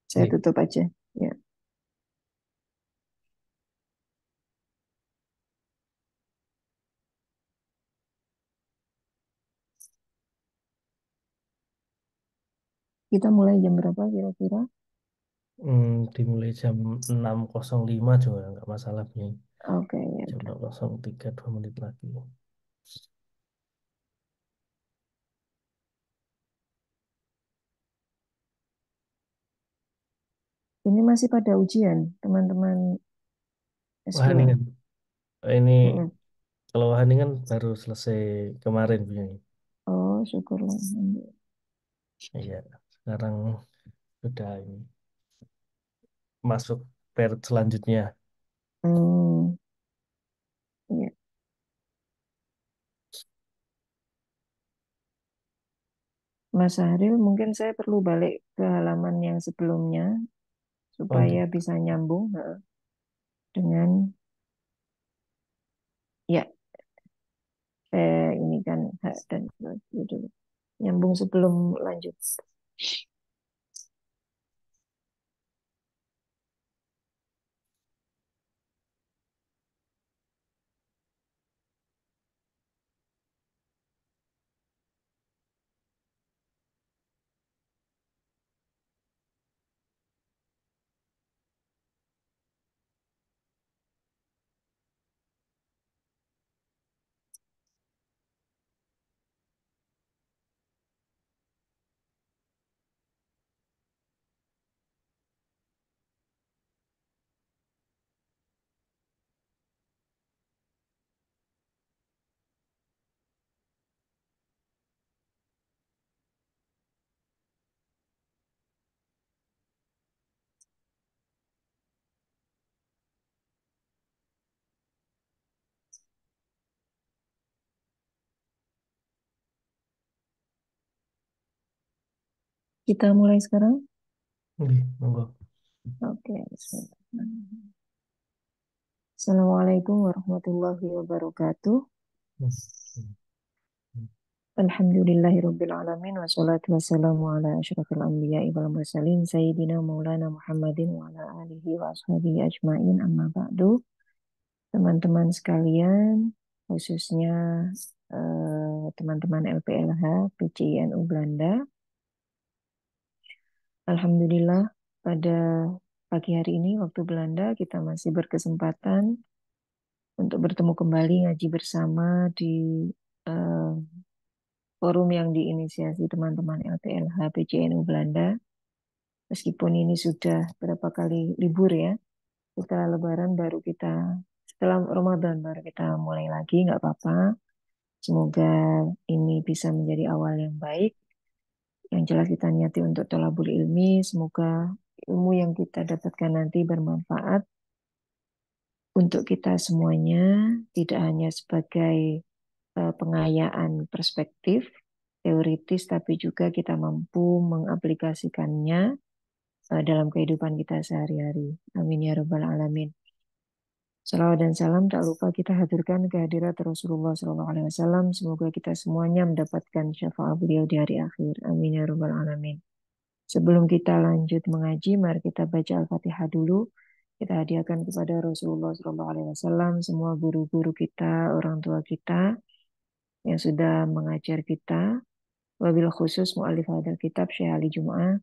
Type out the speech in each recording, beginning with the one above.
Saya Baik. tutup aja. Ya, kita mulai jam berapa kira-kira? Dimulai jam 6.05 juga nggak masalah nih. Oke, ya Jam udah. 6.03 2 menit lagi. Ini masih pada ujian, teman-teman Wah, S2. ini Mm-mm. kalau ini kan baru selesai kemarin punya. Oh, syukurlah. Iya, sekarang sudah ini masuk periode selanjutnya. Hmm, iya. Mas Sahril, mungkin saya perlu balik ke halaman yang sebelumnya Oh, supaya bisa nyambung dengan ya ini kan hak dan gitu. Nyambung sebelum lanjut. Kita mulai sekarang. Oke, monggo. Oke, bismillah. Assalamualaikum warahmatullahi wabarakatuh. Hmm, hmm, hmm. Alhamdulillahirabbil alamin wassalatu wassalamu ala asyrafil anbiya'i wal mursalin sayyidina maulana Muhammadin wa ala alihi wa ashabihi ajmain amma ba'du. Teman-teman sekalian, khususnya teman-teman LPLH PCINU Belanda. Alhamdulillah pada pagi hari ini waktu Belanda kita masih berkesempatan untuk bertemu kembali ngaji bersama di eh, forum yang diinisiasi teman-teman LPLH PCNU Belanda. Meskipun ini sudah berapa kali libur ya, setelah Lebaran baru kita, setelah Ramadan baru kita mulai lagi, nggak apa-apa. Semoga ini bisa menjadi awal yang baik. Yang jelas kita niati untuk tolabul ilmi, semoga ilmu yang kita dapatkan nanti bermanfaat untuk kita semuanya, tidak hanya sebagai pengayaan perspektif teoritis, tapi juga kita mampu mengaplikasikannya dalam kehidupan kita sehari-hari. Amin ya Rabbal Alamin. Salawat dan salam tak lupa kita haturkan kehadirat Rasulullah SAW. Semoga kita semuanya mendapatkan syafaat beliau di hari akhir. Amin ya Rabbal Alamin. Sebelum kita lanjut mengaji, mari kita baca Al-Fatihah dulu. Kita hadiahkan kepada Rasulullah SAW, semua guru-guru kita, orang tua kita yang sudah mengajar kita. Wabil khusus mu'alif hadal kitab Syekh Ali Jum'ah.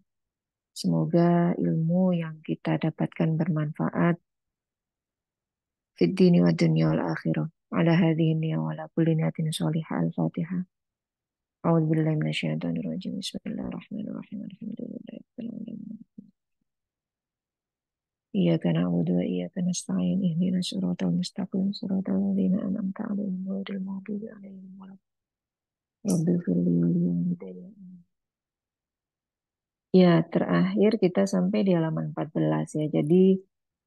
Semoga ilmu yang kita dapatkan bermanfaat fid dini wa dunya wal akhirah. Ala hadhihi niyya wa ala kulli niyatin shalihah. Al-Fatihah. A'udzu billahi minasyaitonir rajim. Bismillahirrahmanirrahim. Alhamdulillahi rabbil alamin. Iyyaka na'budu wa iyyaka nasta'in. Ihdinas siratal mustaqim. Siratal ladzina an'amta 'alaihim ghairil maghdubi 'alaihim waladdallin. Rabbil firli wa li walidayya. Ya, terakhir kita sampai di halaman 14 ya. Jadi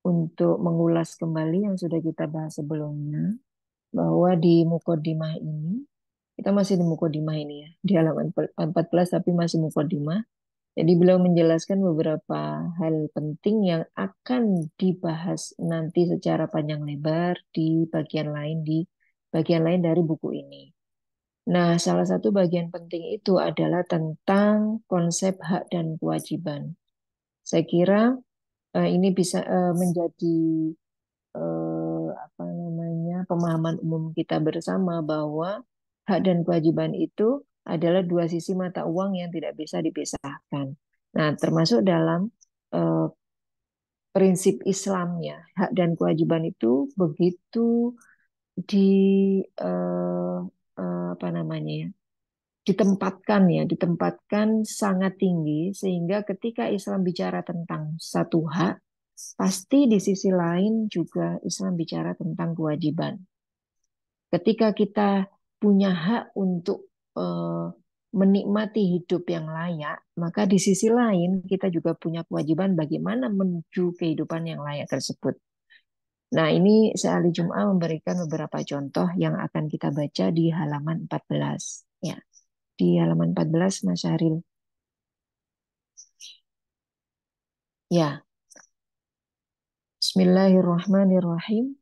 untuk mengulas kembali yang sudah kita bahas sebelumnya, bahwa di Mukodimah ini, kita masih di Mukodimah ini ya, di halaman 14 tapi masih Mukodimah. Jadi beliau menjelaskan beberapa hal penting yang akan dibahas nanti secara panjang lebar di bagian lain dari buku ini. Nah, salah satu bagian penting itu adalah tentang konsep hak dan kewajiban. Saya kira ini bisa menjadi apa namanya pemahaman umum kita bersama bahwa hak dan kewajiban itu adalah dua sisi mata uang yang tidak bisa dipisahkan. Nah, termasuk dalam eh, prinsip Islamnya, hak dan kewajiban itu begitu di eh, apa namanya ya, ditempatkan sangat tinggi sehingga ketika Islam bicara tentang satu hak, pasti di sisi lain juga Islam bicara tentang kewajiban. Ketika kita punya hak untuk eh, menikmati hidup yang layak, maka di sisi lain kita juga punya kewajiban bagaimana menuju kehidupan yang layak tersebut. Nah, ini Seali Jum'ah memberikan beberapa contoh yang akan kita baca di halaman 14. Ya, di halaman 14, Mas Syahril. Ya, Bismillahirrahmanirrahim.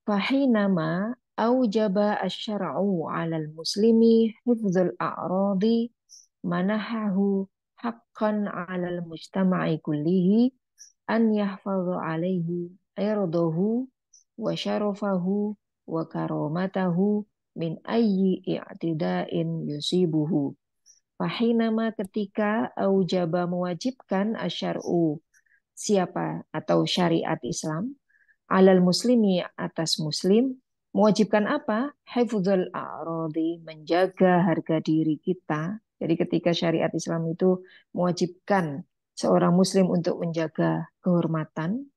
Fahinama aujaba asy-syar'u 'alal muslimi hifdzul a'radi manahahu haqqan 'alal mujtama'i kullihi an yahfadhu 'alaihi irdahu wa syarafahu wa karamatahu min ayyi i'tida'in yusibuhu. Fahinama ketika aujaba mewajibkan asyar'u siapa atau syariat Islam alal muslimi atas muslim mewajibkan apa? Hifdzul a'radi menjaga harga diri kita. Jadi ketika syariat Islam itu mewajibkan seorang muslim untuk menjaga kehormatan,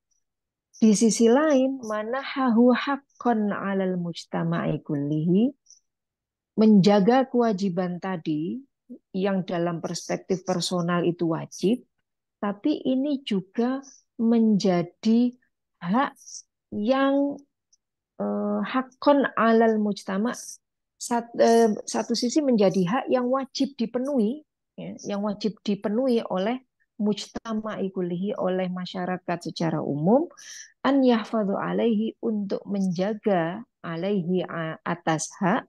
di sisi lain manahahu haqqan alal mujtama'i kullihi menjaga kewajiban tadi yang dalam perspektif personal itu wajib, tapi ini juga menjadi hak yang hakon alal mujtama. Satu sisi menjadi hak yang wajib dipenuhi, ya, yang wajib dipenuhi oleh mujtama kulihi, oleh masyarakat secara umum, an yahfadhu alaihi untuk menjaga alaihi atas hak,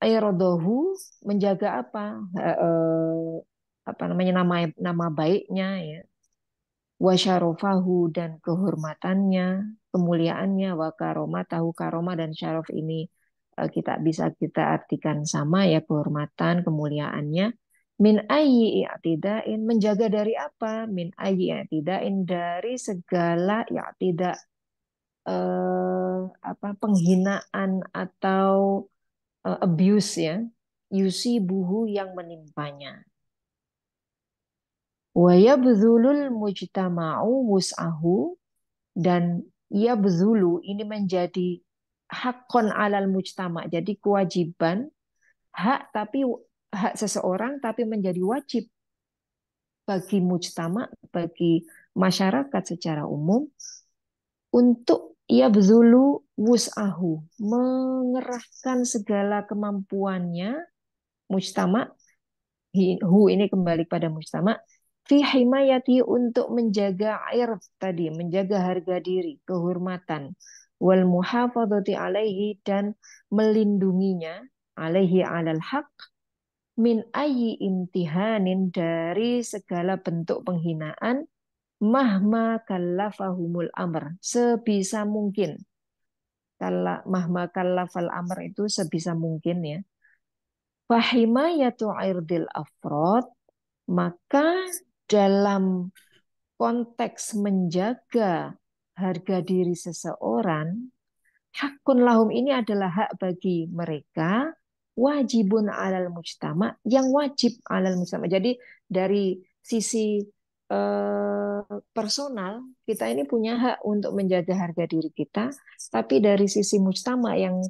ayrodohu menjaga apa? Apa namanya nama baiknya ya, wasyarofahu dan kehormatannya, kemuliaannya, wa karomatahu karomah dan syaraf ini kita bisa kita artikan sama ya kehormatan, kemuliaannya. Min ayyi i'tidain menjaga dari apa? Min ayyi i'tidain dari segala i'tida apa penghinaan atau abuse ya. Yusi buhu yang menimpanya. Wa yabdzulul mujtama'u wus'ahu dan ia bezulu ini menjadi hakon alal mujtama. Jadi kewajiban hak tapi hak seseorang tapi menjadi wajib bagi mujtama, bagi masyarakat secara umum untuk ia bezulu wus'ahu mengerahkan segala kemampuannya mujtama hu ini kembali pada mujtama fi himayati untuk menjaga air tadi, menjaga harga diri, kehormatan wal muhafadzati alaihi dan melindunginya alaihi alal haq min ayyi imtihanin dari segala bentuk penghinaan mahma kallafahumul amr sebisa mungkin. Kalau mahma kallafal amr itu sebisa mungkin ya. Fahimayatu irdil afrod maka dalam konteks menjaga harga diri seseorang, hakun lahum ini adalah hak bagi mereka, wajibun alal mujtama, yang wajib alal mujtama. Jadi dari sisi personal, kita ini punya hak untuk menjaga harga diri kita, tapi dari sisi mujtama yang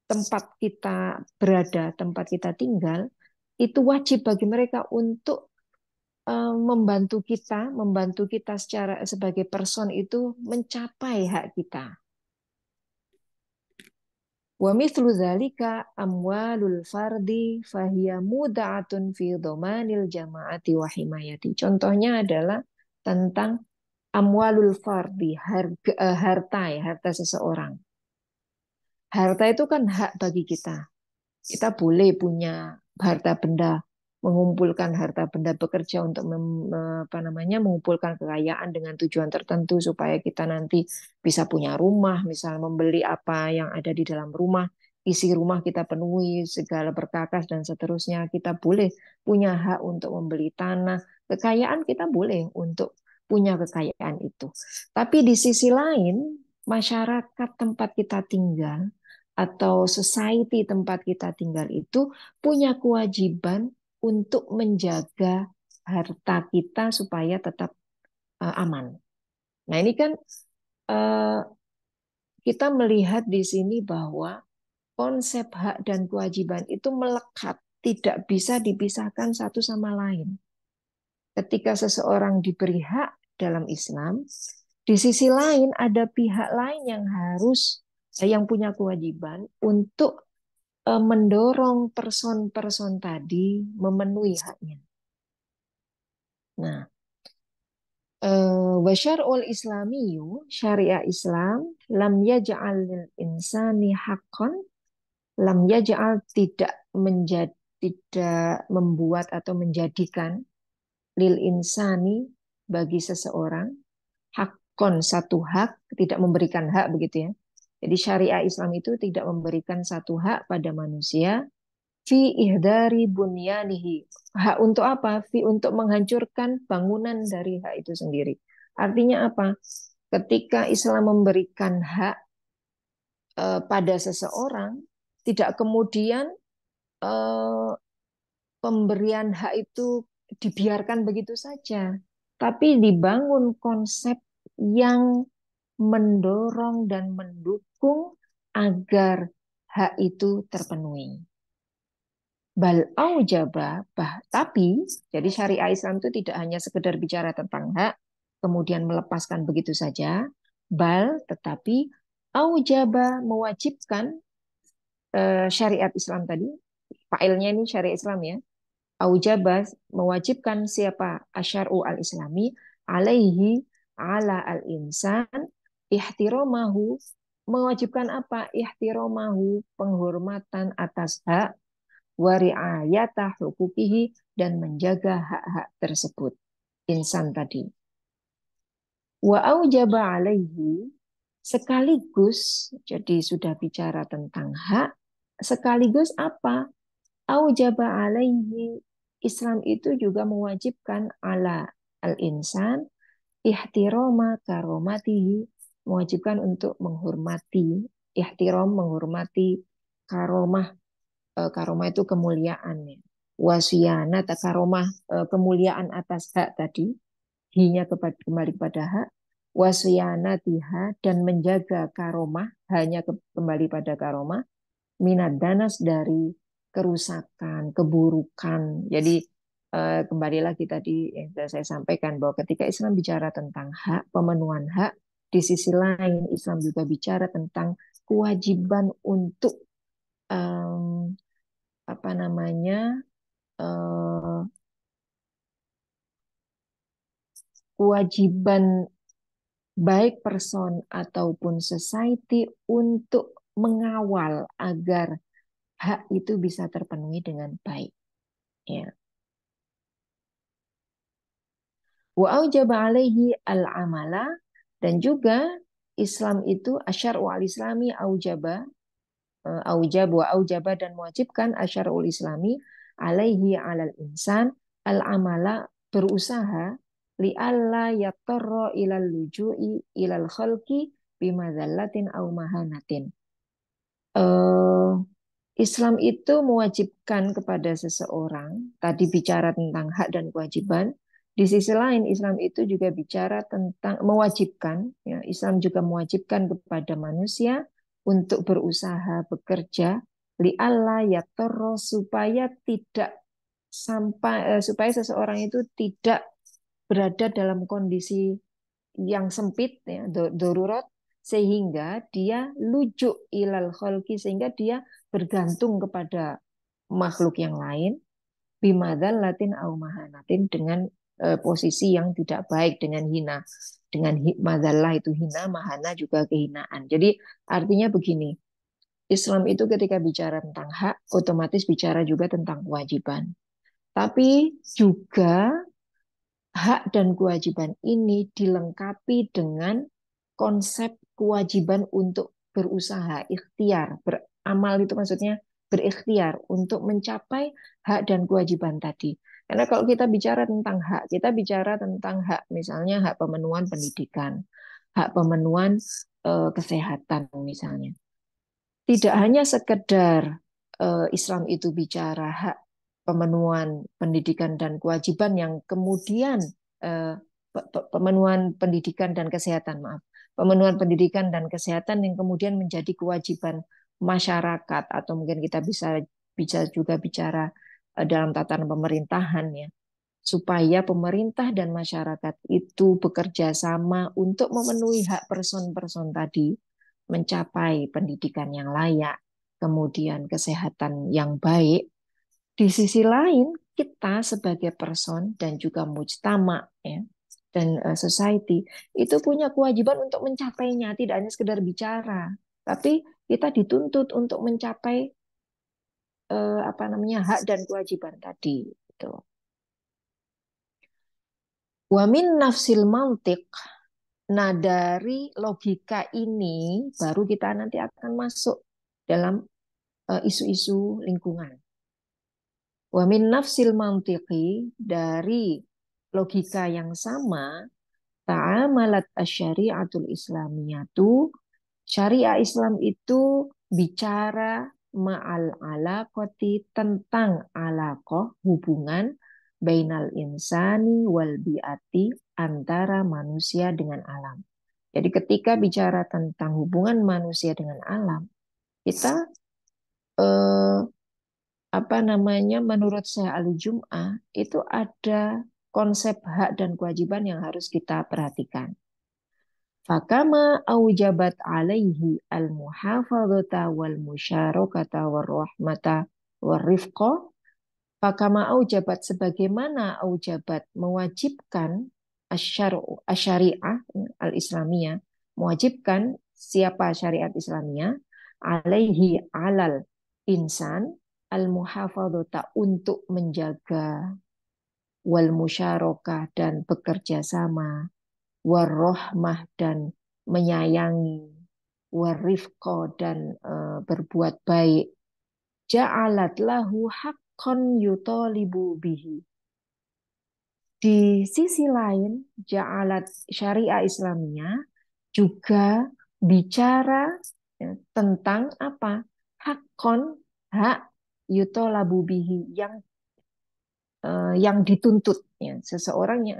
tempat kita berada, tempat kita tinggal, itu wajib bagi mereka untuk membantu kita secara sebagai person itu mencapai hak kita. Wa mithlu dzalika amwalul fardi fahiya muda'atun fi dhamanil jama'ati wa himayati. Contohnya adalah tentang amwalul fardi, harta ya, harta seseorang. Harta itu kan hak bagi kita. Kita boleh punya harta benda, mengumpulkan harta benda, bekerja untuk apa namanya, mengumpulkan kekayaan dengan tujuan tertentu supaya kita nanti bisa punya rumah, misal membeli apa yang ada di dalam rumah, isi rumah kita penuhi segala berkakas dan seterusnya. Kita boleh punya hak untuk membeli tanah, kekayaan kita boleh untuk punya kekayaan itu. Tapi di sisi lain, masyarakat tempat kita tinggal atau society tempat kita tinggal itu punya kewajiban untuk menjaga harta kita supaya tetap aman. Nah, ini kan eh, kita melihat di sini bahwa konsep hak dan kewajiban itu melekat, tidak bisa dipisahkan satu sama lain. Ketika seseorang diberi hak dalam Islam, di sisi lain ada pihak lain yang harus yang punya kewajiban untuk mendorong person-person tadi memenuhi haknya. Nah, wa syar'ul islamiyu, syariah Islam, lam yaj'al lil insani haqqan, lam yaj'al tidak menjadi, tidak membuat atau menjadikan lil insani bagi seseorang haqqan satu hak, tidak memberikan hak begitu ya. Jadi syariah Islam itu tidak memberikan satu hak pada manusia fi ihdari bunyanihi. Hak untuk apa? Fi untuk menghancurkan bangunan dari hak itu sendiri. Artinya apa? Ketika Islam memberikan hak pada seseorang, tidak kemudian eh, pemberian hak itu dibiarkan begitu saja, tapi dibangun konsep yang mendorong dan mendukung agar hak itu terpenuhi. Bal aujaba, tapi jadi syariah Islam itu tidak hanya sekedar bicara tentang hak, kemudian melepaskan begitu saja. Bal, tetapi aujaba mewajibkan syariat Islam tadi, failnya ini syariat Islam ya. Aujaba mewajibkan siapa asyar'u al-islami alaihi ala al-insan ihtiramahu, mewajibkan apa? Ihtiramahu, penghormatan atas hak, wa ri'ayata hukukihi, dan menjaga hak-hak tersebut insan tadi. Wa aujaba alaihi, sekaligus, jadi sudah bicara tentang hak, sekaligus apa? Aujaba alaihi, Islam itu juga mewajibkan ala al-insan ihtirama karomatihi, mewajibkan untuk menghormati, ihtiram menghormati karomah. Karomah itu kemuliaan ya. Wasiyana karomah, kemuliaan atas hak tadi, hinya kembali kepada hak. Wasiyana tiha, dan menjaga karomah, hanya kembali pada karomah. Minat danas, dari kerusakan, keburukan. Jadi kembali lagi tadi yang sudah saya sampaikan bahwa ketika Islam bicara tentang hak, pemenuhan hak, di sisi lain Islam juga bicara tentang kewajiban untuk um, apa namanya, eh, kewajiban baik person ataupun society untuk mengawal agar hak itu bisa terpenuhi dengan baik. Ya. Wa aujaba alaihi al-amala, dan juga Islam itu asyar'u al-islami aujaba, aujab wa aujaba, dan mewajibkan asyar'ul islami alaihi alal insan al-amala, berusaha li alla yatarra ilal luju'i ilal khalqi bimadzallatin au mahanatin. Eh, Islam itu mewajibkan kepada seseorang, tadi bicara tentang hak dan kewajiban. Di sisi lain, Islam itu juga bicara tentang mewajibkan, ya, Islam juga mewajibkan kepada manusia untuk berusaha, bekerja, li'alla yatorro, supaya tidak sampai, supaya seseorang itu tidak berada dalam kondisi yang sempit, ya, darurat, sehingga dia lujuk ilal kholqi, sehingga dia bergantung kepada makhluk yang lain, bimadal latin au mahanatin, dengan posisi yang tidak baik, dengan hina, dengan madallah itu hina, mahana juga kehinaan. Jadi artinya begini, Islam itu ketika bicara tentang hak otomatis bicara juga tentang kewajiban. Tapi juga hak dan kewajiban ini dilengkapi dengan konsep kewajiban untuk berusaha, ikhtiar, beramal itu maksudnya berikhtiar untuk mencapai hak dan kewajiban tadi. Karena kalau kita bicara tentang hak, kita bicara tentang hak, misalnya hak pemenuhan pendidikan, hak pemenuhan kesehatan misalnya. Tidak hanya sekedar Islam itu bicara hak pemenuhan pendidikan dan kewajiban yang kemudian eh, pemenuhan pendidikan dan kesehatan, maaf, pemenuhan pendidikan dan kesehatan yang kemudian menjadi kewajiban masyarakat atau mungkin kita bisa bisa juga bicara dalam tatanan pemerintahan ya, supaya pemerintah dan masyarakat itu bekerja sama untuk memenuhi hak person-person tadi, mencapai pendidikan yang layak, kemudian kesehatan yang baik. Di sisi lain, kita sebagai person dan juga mujtama ya, dan society itu punya kewajiban untuk mencapainya, tidak hanya sekedar bicara, tapi kita dituntut untuk mencapai apa namanya hak dan kewajiban tadi. Gitu. Wamin nafsil mantik. Nah, dari logika ini baru kita nanti akan masuk dalam isu-isu lingkungan. Wa min nafsil mantiqi, dari logika yang sama, ta'amalat asyariatul islamiyatu, syariah Islam itu bicara ma'al alaqati, tentang alaqah, hubungan bainal insani wal biati, antara manusia dengan alam. Jadi ketika bicara tentang hubungan manusia dengan alam, kita eh, apa namanya menurut Syekh Ali Jum'ah itu ada konsep hak dan kewajiban yang harus kita perhatikan. Fakama aujabat alaihi al-muhafadzata wal musyarakata war rahmata war rifqa. Fakama aujabat, sebagaimana aujabat mewajibkan asyariah al-islamiyah, mewajibkan siapa syariat Islamiyah, alaihi alal insan al-muhafadzata, untuk menjaga, wal musyarakah dan bekerja sama, warrohmah dan menyayangi, warifqo dan berbuat baik, ja'alat lahu haqqan yutolibu bihi. Di sisi lain, ja'alat syariah Islamiyah juga bicara ya, tentang apa? Hakon, hak yutolabu bihi, yang dituntut ya. Seseorang yang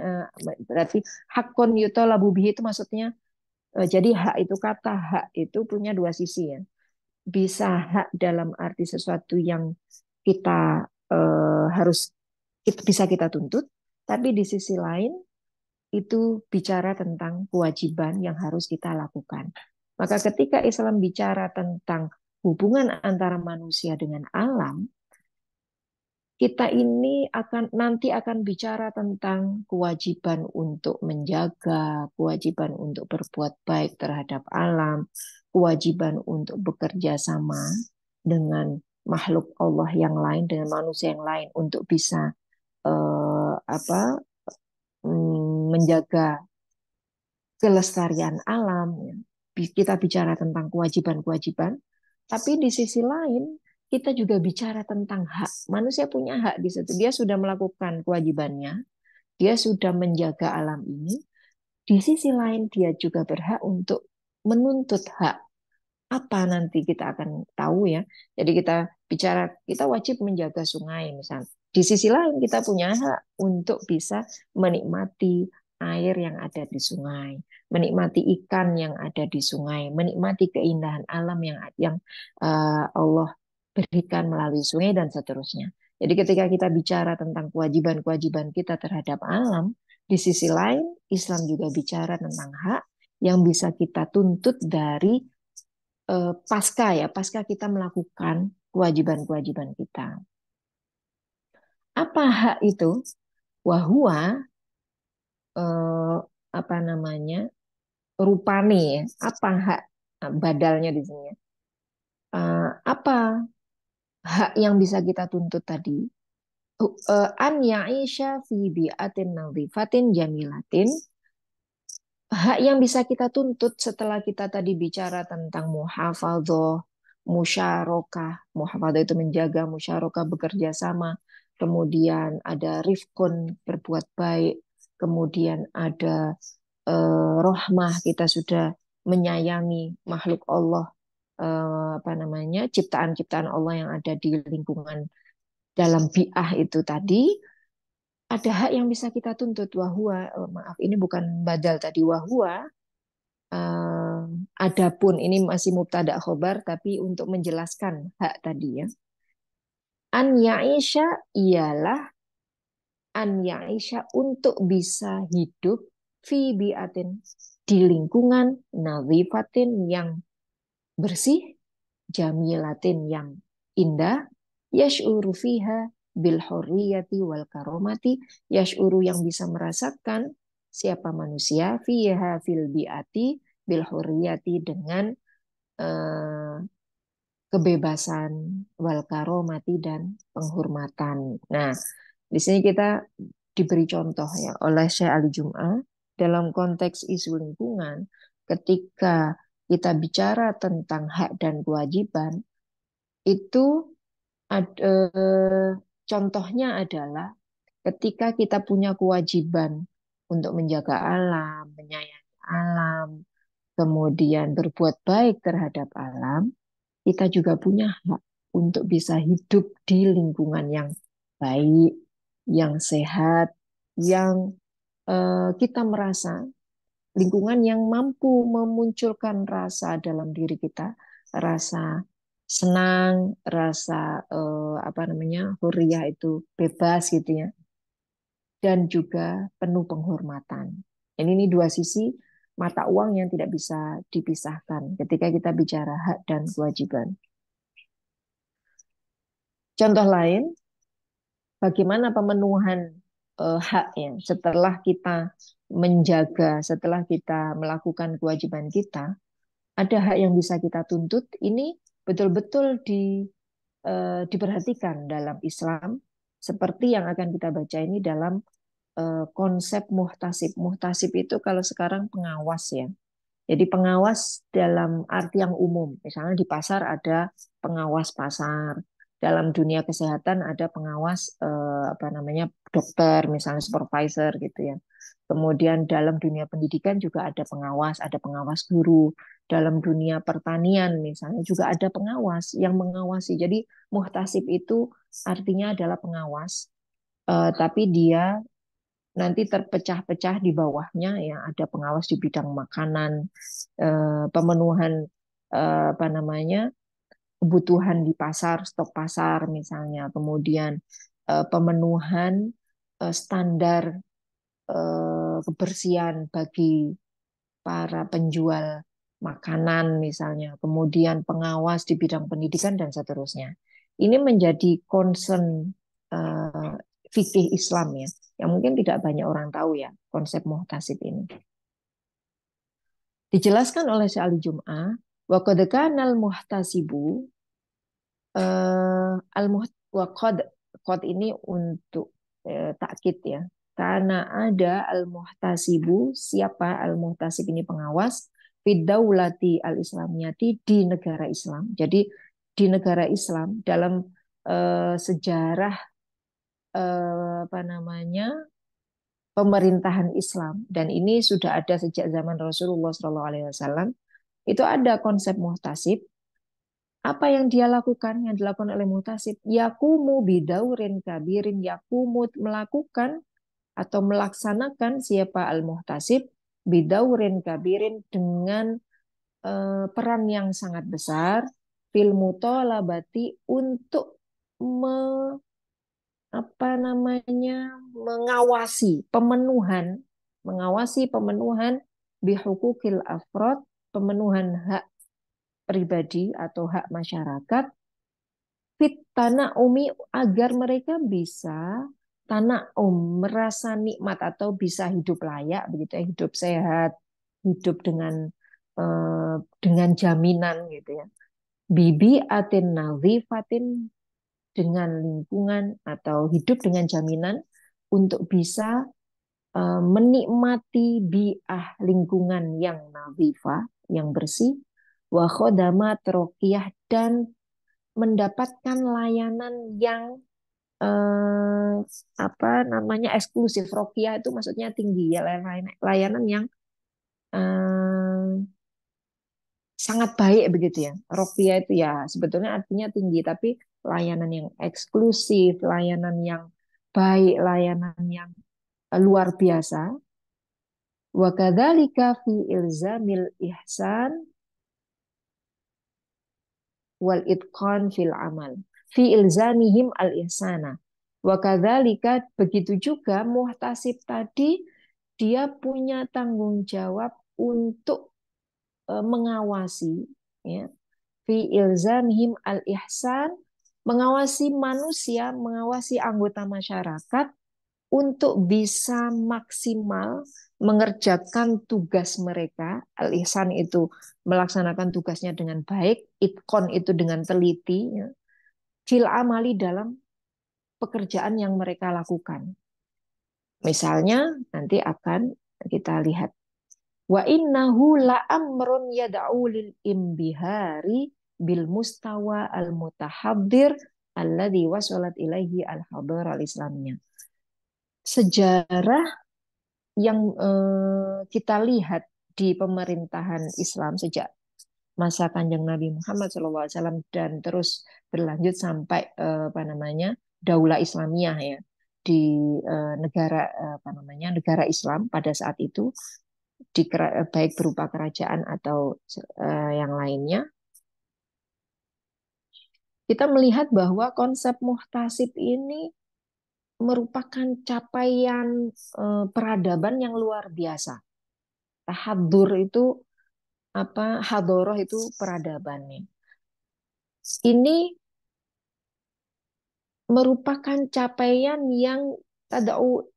berarti hakon yutolabu bihi itu maksudnya jadi hak itu, kata hak itu punya dua sisi ya. Bisa hak dalam arti sesuatu yang kita harus bisa kita tuntut, tapi di sisi lain itu bicara tentang kewajiban yang harus kita lakukan. Maka ketika Islam bicara tentang hubungan antara manusia dengan alam, kita ini nanti akan bicara tentang kewajiban untuk menjaga, kewajiban untuk berbuat baik terhadap alam, kewajiban untuk bekerja sama dengan makhluk Allah yang lain, dengan manusia yang lain untuk bisa menjaga kelestarian alam. Ya. Kita bicara tentang kewajiban-kewajiban, tapi di sisi lain kita juga bicara tentang hak. Manusia punya hak di situ. Dia sudah melakukan kewajibannya, dia sudah menjaga alam ini. Di sisi lain dia juga berhak untuk menuntut hak. Apa nanti kita akan tahu ya. Jadi kita bicara, kita wajib menjaga sungai misalnya. Di sisi lain kita punya hak untuk bisa menikmati air yang ada di sungai, menikmati ikan yang ada di sungai, menikmati keindahan alam yang Allah berikan melalui sungai dan seterusnya. Jadi ketika kita bicara tentang kewajiban-kewajiban kita terhadap alam, di sisi lain Islam juga bicara tentang hak yang bisa kita tuntut dari pasca kita melakukan kewajiban-kewajiban kita. Apa hak itu? Wahua eh, apa namanya? Rupane ya. Apa hak badalnya di sini? Apa hak yang bisa kita tuntut tadi? An ya'isha fi bi'atin nadhifatin jamilatin. Hak yang bisa kita tuntut setelah kita tadi bicara tentang muhafadzah, musyarakah. Muhafadzah itu menjaga, musyarakah bekerja sama. Kemudian ada rifkun, berbuat baik. Kemudian ada rohmah, kita sudah menyayangi makhluk Allah, apa namanya, ciptaan-ciptaan Allah yang ada di lingkungan dalam bi'ah itu tadi. Ada hak yang bisa kita tuntut, wahua, maaf ini bukan badal tadi, wahua. Eh, Adapun ini masih mubtada khobar, tapi untuk menjelaskan hak tadi ya. An ya'isha ialah an ya'isha untuk bisa hidup fi bi'atin di lingkungan nadhifatin yang bersih, jamilatin yang indah, yash'uru fiha bil hurriyati wal karomati, yash'uru yang bisa merasakan siapa manusia fiha fil bi'ati bil hurriyati dengan eh, kebebasan, wal karomati dan penghormatan. Nah, di sini kita diberi contoh ya oleh Syekh Ali Jum'ah dalam konteks isu lingkungan ketika kita bicara tentang hak dan kewajiban itu contohnya adalah ketika kita punya kewajiban untuk menjaga alam, menyayangi alam, kemudian berbuat baik terhadap alam, kita juga punya hak untuk bisa hidup di lingkungan yang baik, yang sehat, yang kita merasa lingkungan yang mampu memunculkan rasa dalam diri kita, rasa senang, rasa apa namanya, huriyah itu bebas gitu ya, dan juga penuh penghormatan. Ini dua sisi mata uang yang tidak bisa dipisahkan ketika kita bicara hak dan kewajiban. Contoh lain, bagaimana pemenuhan hak ya setelah kita menjaga, setelah kita melakukan kewajiban kita, ada hak yang bisa kita tuntut. Ini betul-betul diperhatikan dalam Islam, seperti yang akan kita baca ini dalam konsep muhtasib. Muhtasib itu kalau sekarang pengawas ya. Jadi pengawas dalam arti yang umum. Misalnya di pasar ada pengawas pasar. Dalam dunia kesehatan ada pengawas apa namanya dokter, misalnya supervisor gitu ya. Kemudian dalam dunia pendidikan juga ada pengawas guru. Dalam dunia pertanian misalnya juga ada pengawas yang mengawasi. Jadi muhtasib itu artinya adalah pengawas, tapi dia nanti terpecah-pecah di bawahnya ya ada pengawas di bidang makanan, pemenuhan apa namanya kebutuhan di pasar, stok pasar misalnya, kemudian pemenuhan standar kebersihan bagi para penjual makanan misalnya, kemudian pengawas di bidang pendidikan dan seterusnya. Ini menjadi concern eh, fikih Islam ya, yang mungkin tidak banyak orang tahu ya konsep muhtasib ini. Dijelaskan oleh Syekh Ali Jum'ah, wa qad kana al muhtasibu al wa qad ini untuk takkid ya. Karena ada al muhtasibu, siapa al muhtasib ini pengawas fid daulati al islamiyati di negara Islam. Jadi di negara Islam dalam sejarah apa namanya pemerintahan Islam dan ini sudah ada sejak zaman Rasulullah SAW. Itu ada konsep muhtasib. Apa yang dia lakukan, yang dilakukan oleh muhtasib? Yakumu bidaurin kabirin, yakumu melakukan atau melaksanakan siapa al-muhtasib bidaurin kabirin dengan peran yang sangat besar fil mutolabati untuk me, apa namanya mengawasi pemenuhan bihukukil afrod, pemenuhan hak pribadi atau hak masyarakat fit tanah umi agar mereka bisa tanah merasa nikmat atau bisa hidup layak begitu ya, hidup sehat, hidup eh, dengan jaminan gitu ya. Bibi atin nazifatin dengan lingkungan atau hidup dengan jaminan untuk bisa menikmati biah lingkungan yang nadhifah, yang bersih, wa khodamat rokiyah, dan mendapatkan layanan yang eh, apa namanya eksklusif. Rokiyah itu maksudnya tinggi ya, layanan yang eh, sangat baik begitu ya. Rokiyah itu ya sebetulnya artinya tinggi, tapi layanan yang eksklusif, layanan yang baik, layanan yang luar biasa. Wa kadzalika fi ilzamil ihsan wal itqan fil amal. Fi ilzamihim al ihsana. Wa kadzalika begitu juga muhtasib tadi dia punya tanggung jawab untuk mengawasi ya, fi ilzamihim al ihsan, mengawasi manusia, mengawasi anggota masyarakat untuk bisa maksimal mengerjakan tugas mereka. Al-ihsan itu melaksanakan tugasnya dengan baik, itqon itu dengan teliti, ya. Fil amali dalam pekerjaan yang mereka lakukan. Misalnya nanti akan kita lihat wa innahu la amrun yad'u lil imbihari bil mustawa al mutahaddir alladhi wasalat ilaihi al hadar al islamiyah. Sejarah yang kita lihat di pemerintahan Islam sejak masa Kanjeng Nabi Muhammad SAW dan terus berlanjut sampai apa namanya Daulah Islamiyah ya di negara apa namanya negara Islam pada saat itu di baik berupa kerajaan atau yang lainnya, kita melihat bahwa konsep muhtasib ini merupakan capaian peradaban yang luar biasa. Tahadur itu apa, hadoroh itu peradabannya. Ini merupakan capaian yang tadau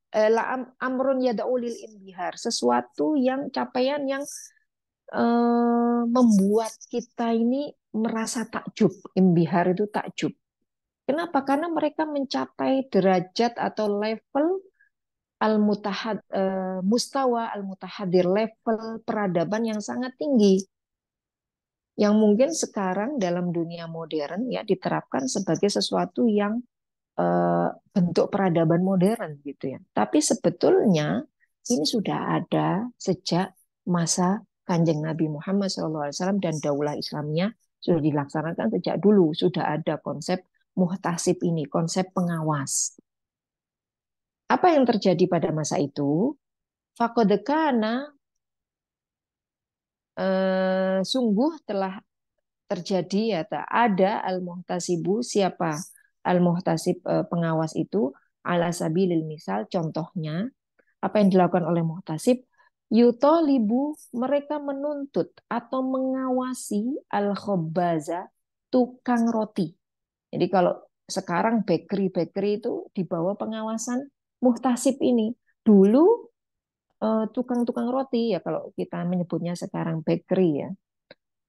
amrun yadau lil inbihar, sesuatu yang capaian yang membuat kita ini merasa takjub. Imbihar itu takjub. Kenapa? Karena mereka mencapai derajat atau level mustawa al mutahadir, level peradaban yang sangat tinggi, yang mungkin sekarang dalam dunia modern ya diterapkan sebagai sesuatu yang bentuk peradaban modern gitu ya. Tapi sebetulnya ini sudah ada sejak masa Kanjeng Nabi Muhammad SAW dan Daulah Islamnya sudah dilaksanakan sejak dulu. Sudah ada konsep muhtasib ini, konsep pengawas. Apa yang terjadi pada masa itu? Fakodekana sungguh telah terjadi ya tak ada al-muhtasibu, siapa al-muhtasib pengawas itu, ala sabilil misal, contohnya apa yang dilakukan oleh muhtasib, yutolibu, mereka menuntut atau mengawasi al-khobbaza, tukang roti. Jadi kalau sekarang bakery itu di bawah pengawasan muhtasib ini. Dulu tukang-tukang roti ya kalau kita menyebutnya sekarang bakery ya,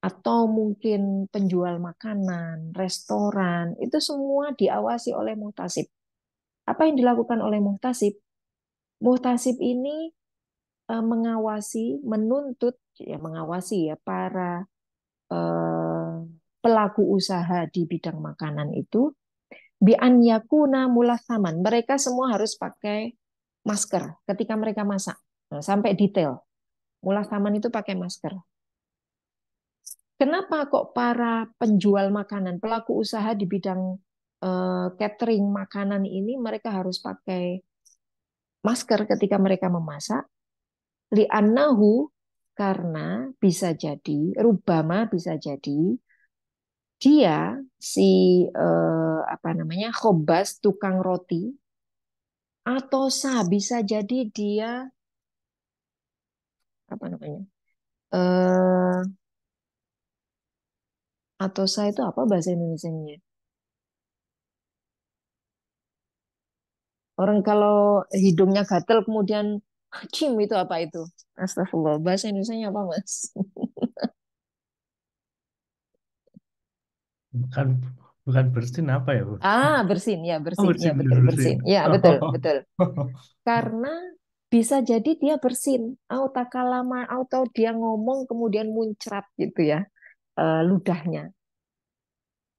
atau mungkin penjual makanan, restoran, itu semua diawasi oleh muhtasib. Apa yang dilakukan oleh muhtasib? Muhtasib ini mengawasi, menuntut, ya mengawasi ya para eh, pelaku usaha di bidang makanan itu, bi an yakuna mulasaman. Mereka semua harus pakai masker ketika mereka masak. Nah, sampai detail. Mulasaman itu pakai masker. Kenapa kok para penjual makanan, pelaku usaha di bidang catering makanan ini mereka harus pakai masker ketika mereka memasak? Li'annahu, karena bisa jadi, rubama bisa jadi dia si apa namanya khobas tukang roti atau bisa jadi dia apa namanya eh atau itu apa bahasa Indonesianya? Orang kalau hidungnya gatel kemudian cim itu apa itu? Astagfirullah. Bahasa Indonesianya apa, Mas? Bukan Bukan bersin apa ya, Bu? Bersin ya, Oh, bersin ya, bersin, bener betul bersin. bersin ya, betul Oh. betul. Karena bisa jadi dia bersin, atau kalama, atau dia ngomong kemudian muncrat gitu ya, ludahnya.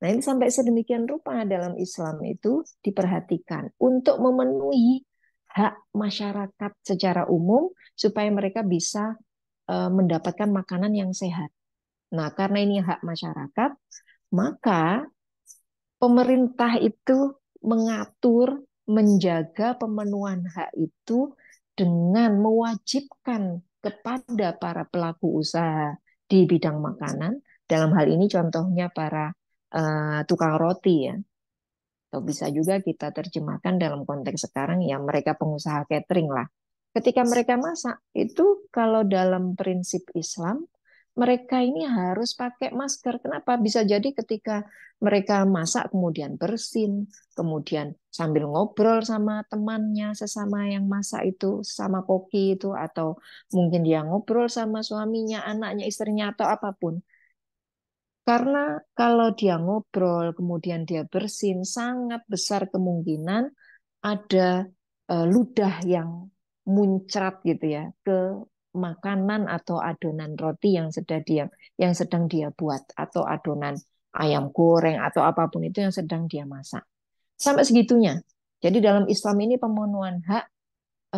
Nah, ini sampai sedemikian rupa dalam Islam itu diperhatikan untuk memenuhi hak masyarakat secara umum supaya mereka bisa mendapatkan makanan yang sehat. Nah, karena ini hak masyarakat, maka pemerintah itu mengatur, menjaga pemenuhan hak itu dengan mewajibkan kepada para pelaku usaha di bidang makanan. Dalam hal ini contohnya para tukang roti ya. Atau bisa juga kita terjemahkan dalam konteks sekarang ya mereka pengusaha catering lah. Ketika mereka masak itu kalau dalam prinsip Islam mereka ini harus pakai masker. Kenapa? Bisa jadi ketika mereka masak kemudian bersin, kemudian sambil ngobrol sama temannya sesama yang masak itu, sama koki itu, atau mungkin dia ngobrol sama suaminya, anaknya, istrinya, atau apapun. Karena kalau dia ngobrol, kemudian dia bersin, sangat besar kemungkinan ada ludah yang muncrat gitu ya ke makanan atau adonan roti yang sedang dia buat atau adonan ayam goreng atau apapun itu yang sedang dia masak. Sampai segitunya. Jadi dalam Islam ini pemenuhan hak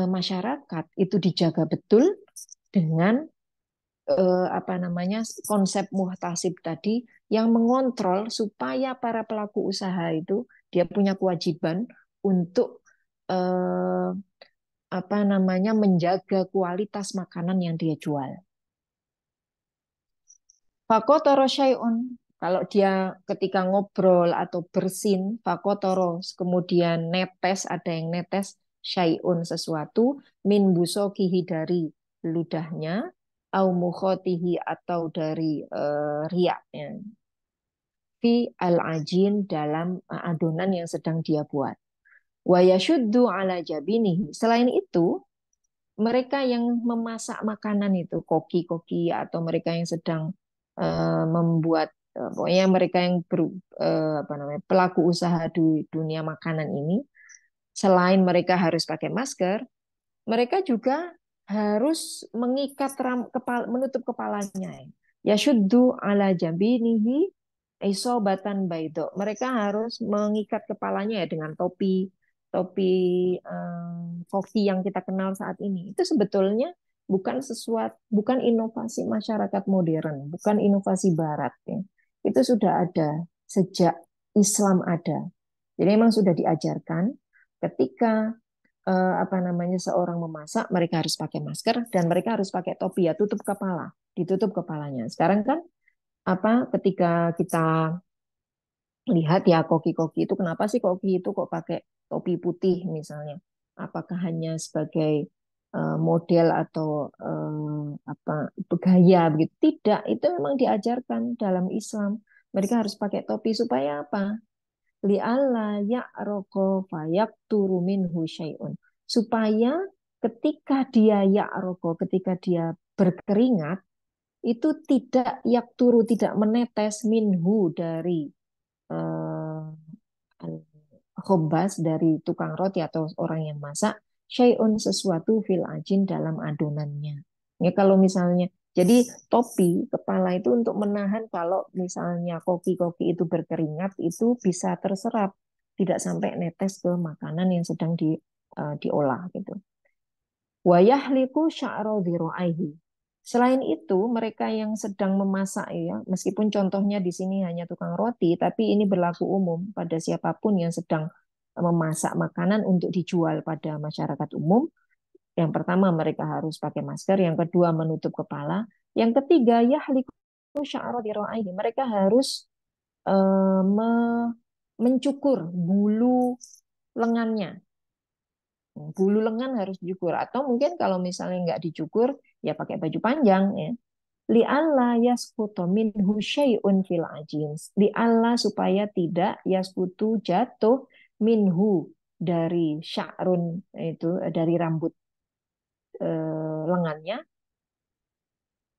masyarakat itu dijaga betul dengan apa namanya konsep muhtasib tadi yang mengontrol supaya para pelaku usaha itu dia punya kewajiban untuk eh, apa namanya menjaga kualitas makanan yang dia jual. Fakotoro syai'un kalau dia ketika ngobrol atau bersin fakotoro kemudian netes ada yang netes syai'un sesuatu min busokihi dari ludahnya au mukhotihi atau dari riaknya fi al-ajin dalam adonan yang sedang dia buat. Wa yashuddu ala jabinihi. Selain itu, mereka yang memasak makanan itu, koki-koki atau mereka yang sedang membuat, pokoknya mereka yang apa namanya, pelaku usaha di dunia makanan ini, selain mereka harus pakai masker, mereka juga harus mengikat kepala, menutup kepalanya. Ya syuddu ala jambinihi isobatan baido. Mereka harus mengikat kepalanya ya dengan topi topi koki yang kita kenal saat ini. Itu sebetulnya bukan inovasi masyarakat modern, bukan inovasi barat ya. Itu sudah ada sejak Islam ada. Jadi memang sudah diajarkan ketika apa namanya seorang memasak mereka harus pakai masker dan mereka harus pakai topi ya tutup kepala ditutup kepalanya sekarang kan apa ketika kita lihat ya koki-koki itu kenapa sih koki itu kok pakai topi putih misalnya apakah hanya sebagai model atau apa gaya begitu tidak itu memang diajarkan dalam Islam mereka harus pakai topi supaya apa li'alla ya'roko fayakturu minhu syai'un. Supaya ketika dia ya'roko, ketika dia berkeringat, itu tidak yakturu, tidak menetes minhu dari eh, khobas, dari tukang roti atau orang yang masak, syai'un sesuatu fil ajin dalam adonannya. Ya kalau misalnya, jadi topi kepala itu untuk menahan kalau misalnya koki-koki itu berkeringat itu bisa terserap, tidak sampai netes ke makanan yang sedang diolah gitu. Wayahliku sya'ra dhiro'aihi. Selain itu, mereka yang sedang memasak ya, meskipun contohnya di sini hanya tukang roti, tapi ini berlaku umum pada siapapun yang sedang memasak makanan untuk dijual pada masyarakat umum. Yang pertama mereka harus pakai masker, yang kedua menutup kepala, yang ketiga yahliku sya'ra dhiro'aihi. Mereka harus mencukur bulu lengannya. Bulu lengan harus dicukur atau mungkin kalau misalnya nggak dicukur ya pakai baju panjang ya li'alla yasqutu minhu syai'un fil ajins li'alla supaya tidak yasqutu jatuh minhu dari sya'run itu dari rambut lengannya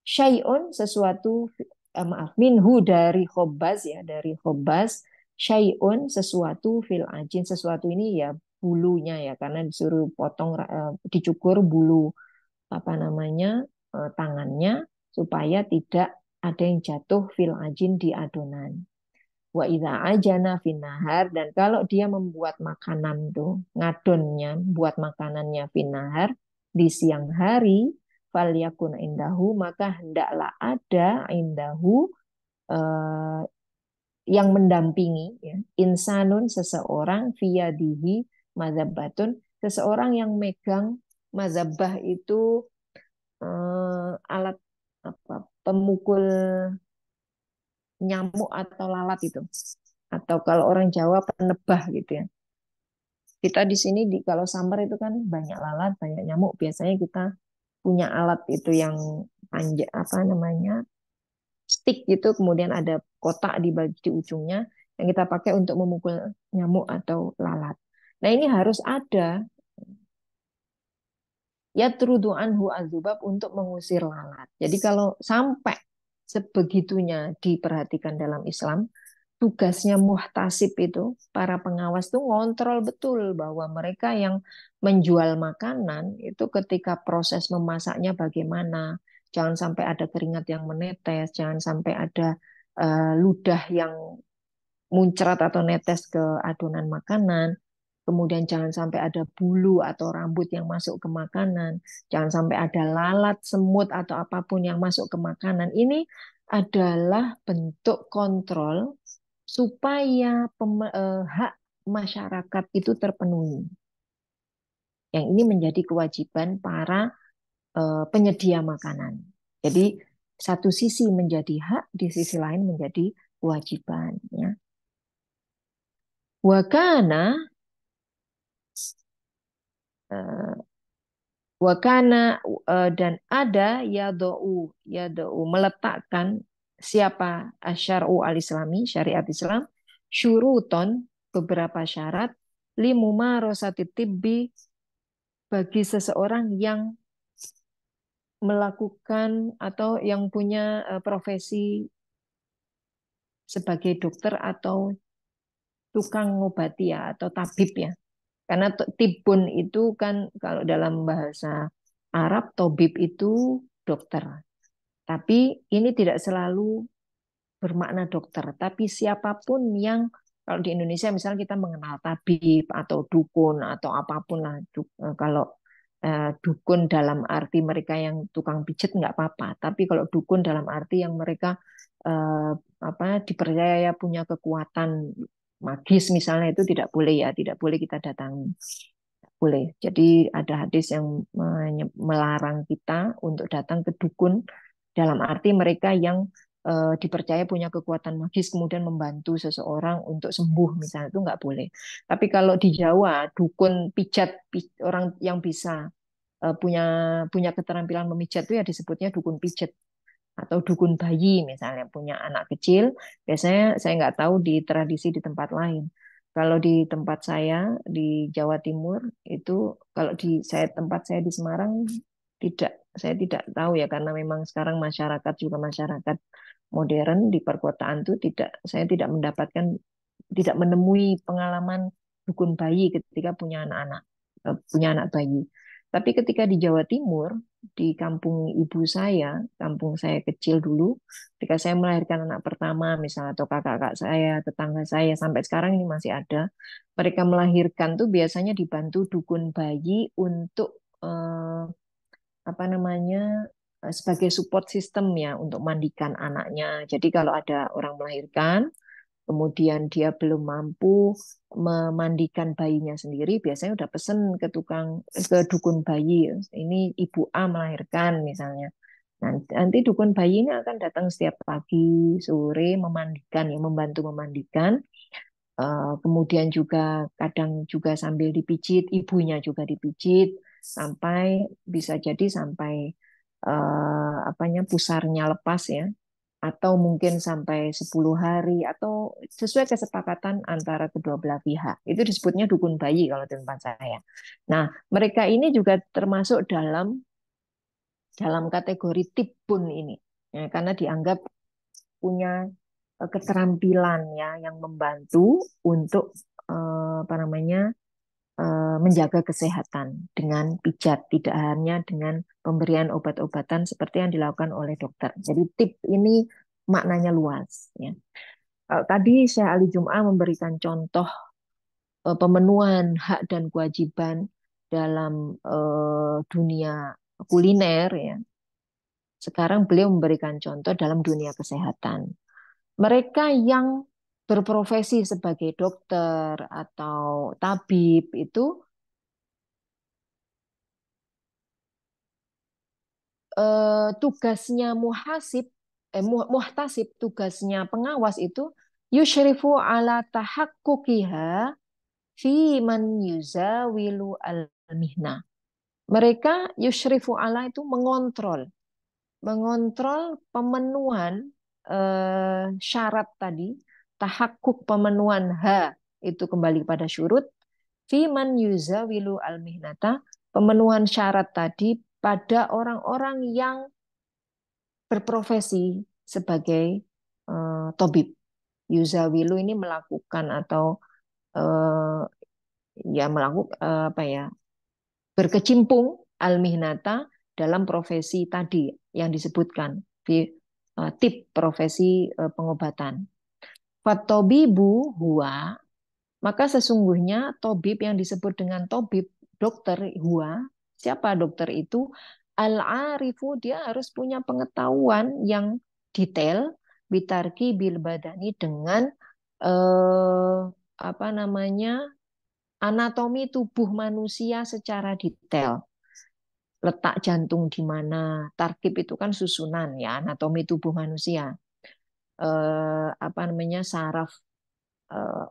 syai'un sesuatu maaf minhu dari khobaz ya dari khobaz syai'un sesuatu fil ajin, sesuatu ini ya bulunya ya, karena disuruh potong dicukur bulu apa namanya tangannya supaya tidak ada yang jatuh fil ajin di adonan. Wa idza ajana fin nahar, dan kalau dia membuat makanan tuh ngadonnya, buat makanannya fin nahar di siang hari, falyakun indahu, maka hendaklah ada indahu eh, yang mendampingi ya, insanun seseorang fiyadihi mazabbatun, seseorang yang megang mazabah itu alat apa pemukul nyamuk atau lalat itu, atau kalau orang Jawa penebah gitu ya. Kita di sini kalau summer itu kan banyak lalat, banyak nyamuk, biasanya kita punya alat itu yang panjang apa namanya stick gitu, kemudian ada kotak di ujungnya yang kita pakai untuk memukul nyamuk atau lalat. Nah ini harus ada ya trudu anhu azubab, untuk mengusir lalat. Jadi kalau sampai sebegitunya diperhatikan dalam Islam, tugasnya muhtasib itu, para pengawas itu ngontrol betul bahwa mereka yang menjual makanan itu ketika proses memasaknya bagaimana. Jangan sampai ada keringat yang menetes, jangan sampai ada ludah yang muncrat atau netes ke adonan makanan. Kemudian jangan sampai ada bulu atau rambut yang masuk ke makanan. Jangan sampai ada lalat, semut atau apapun yang masuk ke makanan. Ini adalah bentuk kontrol supaya hak masyarakat itu terpenuhi. Yang ini menjadi kewajiban para penyedia makanan. Jadi satu sisi menjadi hak, di sisi lain menjadi kewajiban. Ya. Wakana Wakana dan ada yadou meletakkan siapa asyar'u al-islami, syariat Islam, syuruton, beberapa syarat, limuma rosati tibbi, bagi seseorang yang melakukan atau yang punya profesi sebagai dokter atau tukang ngobati ya, atau tabib ya. Karena tibun itu kan kalau dalam bahasa Arab, tobib itu dokter. Tapi ini tidak selalu bermakna dokter. Tapi siapapun yang, kalau di Indonesia misalnya kita mengenal tabib atau dukun atau apapun lah. Kalau dukun dalam arti mereka yang tukang pijat nggak apa-apa. Tapi kalau dukun dalam arti yang mereka eh, apa dipercaya punya kekuatan magis misalnya, itu tidak boleh ya, tidak boleh kita datangi. Boleh. Jadi ada hadis yang melarang kita untuk datang ke dukun dalam arti mereka yang dipercaya punya kekuatan magis kemudian membantu seseorang untuk sembuh misalnya, itu nggak boleh. Tapi kalau di Jawa dukun pijat, orang yang bisa punya punya keterampilan memijat itu ya disebutnya dukun pijat, atau dukun bayi misalnya punya anak kecil. Biasanya saya nggak tahu di tradisi di tempat lain. Kalau di tempat saya di Jawa Timur itu, kalau di tempat saya di Semarang tidak, saya tidak tahu ya, karena memang sekarang masyarakat juga masyarakat modern di perkotaan itu tidak, saya tidak mendapatkan, tidak menemui pengalaman dukun bayi ketika punya anak-anak, punya anak bayi. Tapi ketika di Jawa Timur, di kampung ibu saya, kampung saya kecil dulu, ketika saya melahirkan anak pertama misalnya, atau kakak-kakak saya, tetangga saya, sampai sekarang ini masih ada, mereka melahirkan tuh biasanya dibantu dukun bayi untuk apa namanya sebagai support system ya, untuk mandikan anaknya. Jadi kalau ada orang melahirkan, kemudian dia belum mampu memandikan bayinya sendiri, biasanya udah pesen ke ke dukun bayi. Ini ibu A melahirkan misalnya. Nanti dukun bayi ini akan datang setiap pagi, sore memandikan, yang membantu memandikan. Kemudian juga kadang juga sambil dipijit, ibunya juga dipijit sampai bisa jadi sampai apanya pusarnya lepas ya, atau mungkin sampai 10 hari, atau sesuai kesepakatan antara kedua belah pihak. Itu disebutnya dukun bayi kalau di tempat saya. Nah, mereka ini juga termasuk dalam kategori tibun ini. Ya, karena dianggap punya keterampilan ya yang membantu untuk apa namanya menjaga kesehatan dengan pijat, tidak hanya dengan pemberian obat-obatan seperti yang dilakukan oleh dokter. Jadi tips ini maknanya luas ya. Tadi Syekh Ali Jum'ah memberikan contoh pemenuhan hak dan kewajiban dalam dunia kuliner ya. Sekarang beliau memberikan contoh dalam dunia kesehatan. Mereka yang berprofesi sebagai dokter atau tabib itu tugasnya muhtasib, tugasnya pengawas itu yusyrifu ala tahakkukiha fi man yuzawilu al-mihna. Mereka yusyrifu ala itu mengontrol pemenuhan syarat tadi, tahakkuk pemenuhan itu kembali pada syurut, fiman yuzawilu al-mihnata, pemenuhan syarat tadi pada orang-orang yang berprofesi sebagai tabib. Yuzawilu ini melakukan atau eh, ya melakukan apa ya berkecimpung al-mihnata dalam profesi tadi yang disebutkan di tip profesi pengobatan. Fatobibu huwa, maka sesungguhnya tobib yang disebut dengan tobib, dokter huwa, siapa dokter itu? Al-arifu, dia harus punya pengetahuan yang detail, bitarki bil badani dengan eh, apa namanya anatomi tubuh manusia secara detail. Letak jantung di mana, tarkib itu kan susunan ya, anatomi tubuh manusia. Apa namanya saraf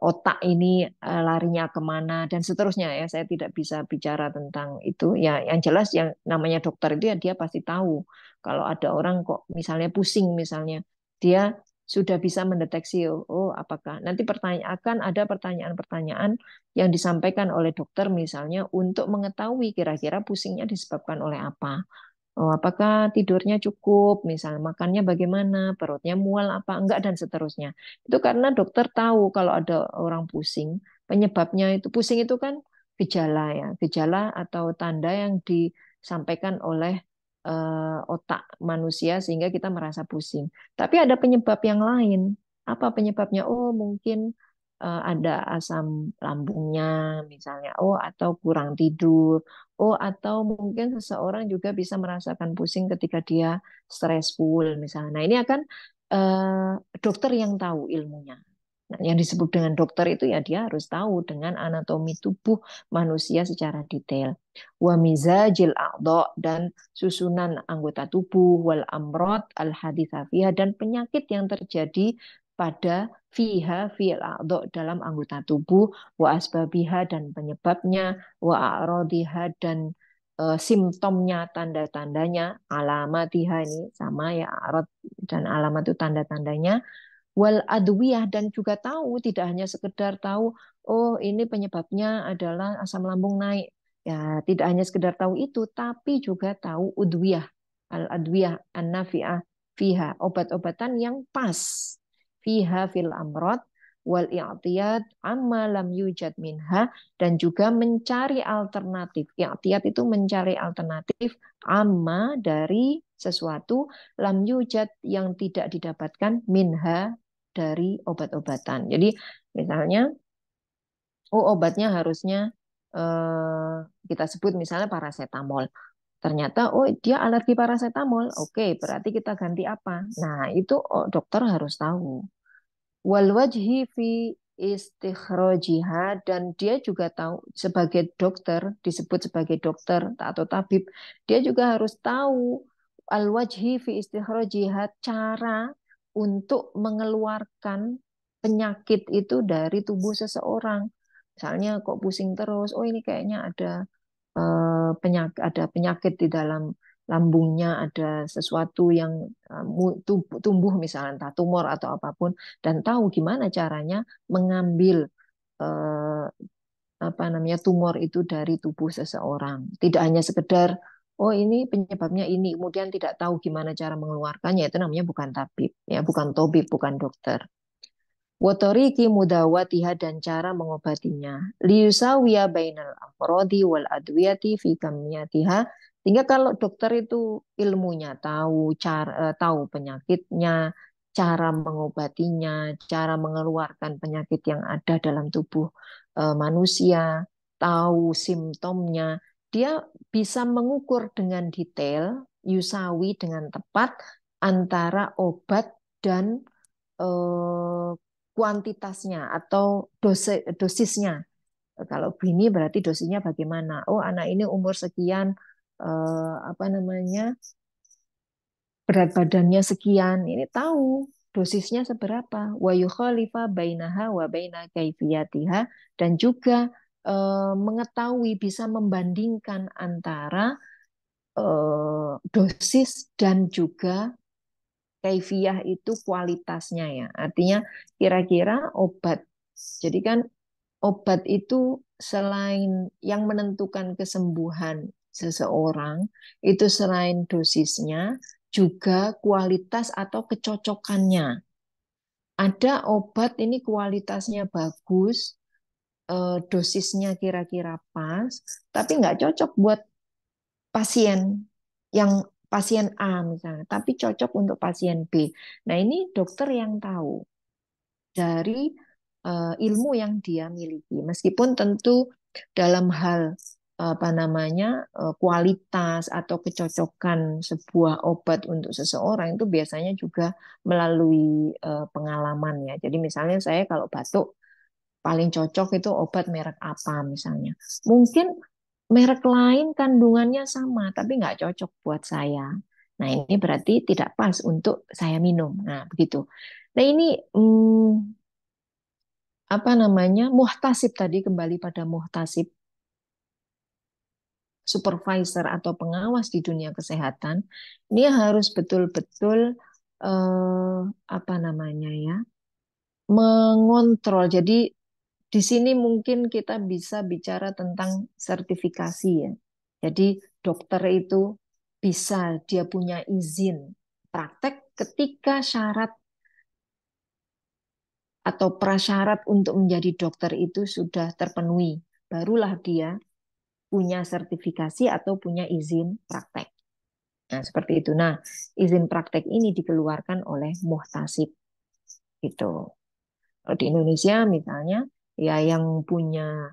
otak ini larinya kemana dan seterusnya ya saya tidak bisa bicara tentang itu ya yang jelas yang namanya dokter itu ya dia pasti tahu kalau ada orang kok misalnya pusing misalnya dia sudah bisa mendeteksi oh apakah nanti pertanyaan akan ada pertanyaan-pertanyaan yang disampaikan oleh dokter misalnya untuk mengetahui kira-kira pusingnya disebabkan oleh apa. Oh, apakah tidurnya cukup, misal makannya bagaimana, perutnya mual apa enggak, dan seterusnya. Itu karena dokter tahu kalau ada orang pusing, penyebabnya itu pusing itu kan gejala ya, gejala atau tanda yang disampaikan oleh otak manusia sehingga kita merasa pusing. Tapi ada penyebab yang lain. Apa penyebabnya? Oh, mungkin ada asam lambungnya misalnya. Oh, atau kurang tidur. Oh, atau mungkin seseorang juga bisa merasakan pusing ketika dia stressful misalnya. Nah, ini akan dokter yang tahu ilmunya. Nah, yang disebut dengan dokter itu ya dia harus tahu dengan anatomi tubuh manusia secara detail. Wa mizajil a'dha dan susunan anggota tubuh wal amrod al haditha fiha dan penyakit yang terjadi pada fiha fil a'dha dalam anggota tubuh wa asbabiha dan penyebabnya wa a'radiha dan simptomnya tanda-tandanya alamatiha ini sama ya arad dan alamat itu tanda-tandanya wal adwiyah dan juga tahu tidak hanya sekedar tahu oh ini penyebabnya adalah asam lambung naik ya tidak hanya sekedar tahu itu tapi juga tahu udwiyah al adwiyah an nafi'ah fiha obat-obatan yang pas fiha fil amrod wal i'tiyad amma lam yujad minha dan juga mencari alternatif i'tiyad itu mencari alternatif amma dari sesuatu lam yujad yang tidak didapatkan minha dari obat-obatan. Jadi misalnya, oh obatnya harusnya kita sebut misalnya paracetamol. Ternyata, oh dia alergi paracetamol. Oke, berarti kita ganti apa? Nah, itu oh, dokter harus tahu. Wal wajhi fi istikhrojiha dan dia juga tahu sebagai dokter disebut sebagai dokter atau tabib dia juga harus tahu al wajhi fi istikhrojiha cara untuk mengeluarkan penyakit itu dari tubuh seseorang misalnya kok pusing terus oh ini kayaknya ada penyakit di dalam lambungnya ada sesuatu yang tumbuh misalnya entah tumor atau apapun dan tahu gimana caranya mengambil eh, apa namanya tumor itu dari tubuh seseorang. Tidak hanya sekedar oh ini penyebabnya ini, kemudian tidak tahu gimana cara mengeluarkannya, itu namanya bukan tabib, ya bukan tabib, bukan dokter. Watoriki mudawatiha dan cara mengobatinya. Liusawiya bainal amrodi wal adwiyati fi kamiyatiha. Sehingga kalau dokter itu ilmunya tahu cara tahu penyakitnya, cara mengobatinya, cara mengeluarkan penyakit yang ada dalam tubuh manusia, tahu simptomnya, dia bisa mengukur dengan detail, yusawi dengan tepat antara obat dan eh, kuantitasnya atau dosisnya. Kalau begini berarti dosisnya bagaimana? Oh, anak ini umur sekian, apa namanya, berat badannya sekian. Ini tahu dosisnya seberapa. Wa yukhalifa bainaha wa baina kaifiyatiha dan juga mengetahui bisa membandingkan antara dosis dan juga kaifiyah itu kualitasnya ya. Artinya kira-kira obat. Jadi kan obat itu selain yang menentukan kesembuhan seseorang, itu selain dosisnya, juga kualitas atau kecocokannya. Ada obat ini kualitasnya bagus, dosisnya kira-kira pas, tapi nggak cocok buat pasien yang pasien A misalnya, tapi cocok untuk pasien B. Nah, ini dokter yang tahu dari ilmu yang dia miliki. Meskipun tentu dalam hal apa namanya kualitas atau kecocokan sebuah obat untuk seseorang itu biasanya juga melalui pengalaman ya. Jadi misalnya saya kalau batuk paling cocok itu obat merek apa misalnya. Mungkin merek lain kandungannya sama tapi nggak cocok buat saya. Nah ini berarti tidak pas untuk saya minum. Nah begitu. Nah ini apa namanya muhtasib tadi kembali pada muhtasib supervisor atau pengawas di dunia kesehatan ini harus betul-betul apa namanya ya mengontrol. Jadi di sini mungkin kita bisa bicara tentang sertifikasi ya. Jadi dokter itu bisa dia punya izin praktek ketika syarat atau prasyarat untuk menjadi dokter itu sudah terpenuhi. Barulah dia punya sertifikasi atau punya izin praktek. Nah, seperti itu. Nah, izin praktek ini dikeluarkan oleh muhtasib gitu. Kalau di Indonesia misalnya ya yang punya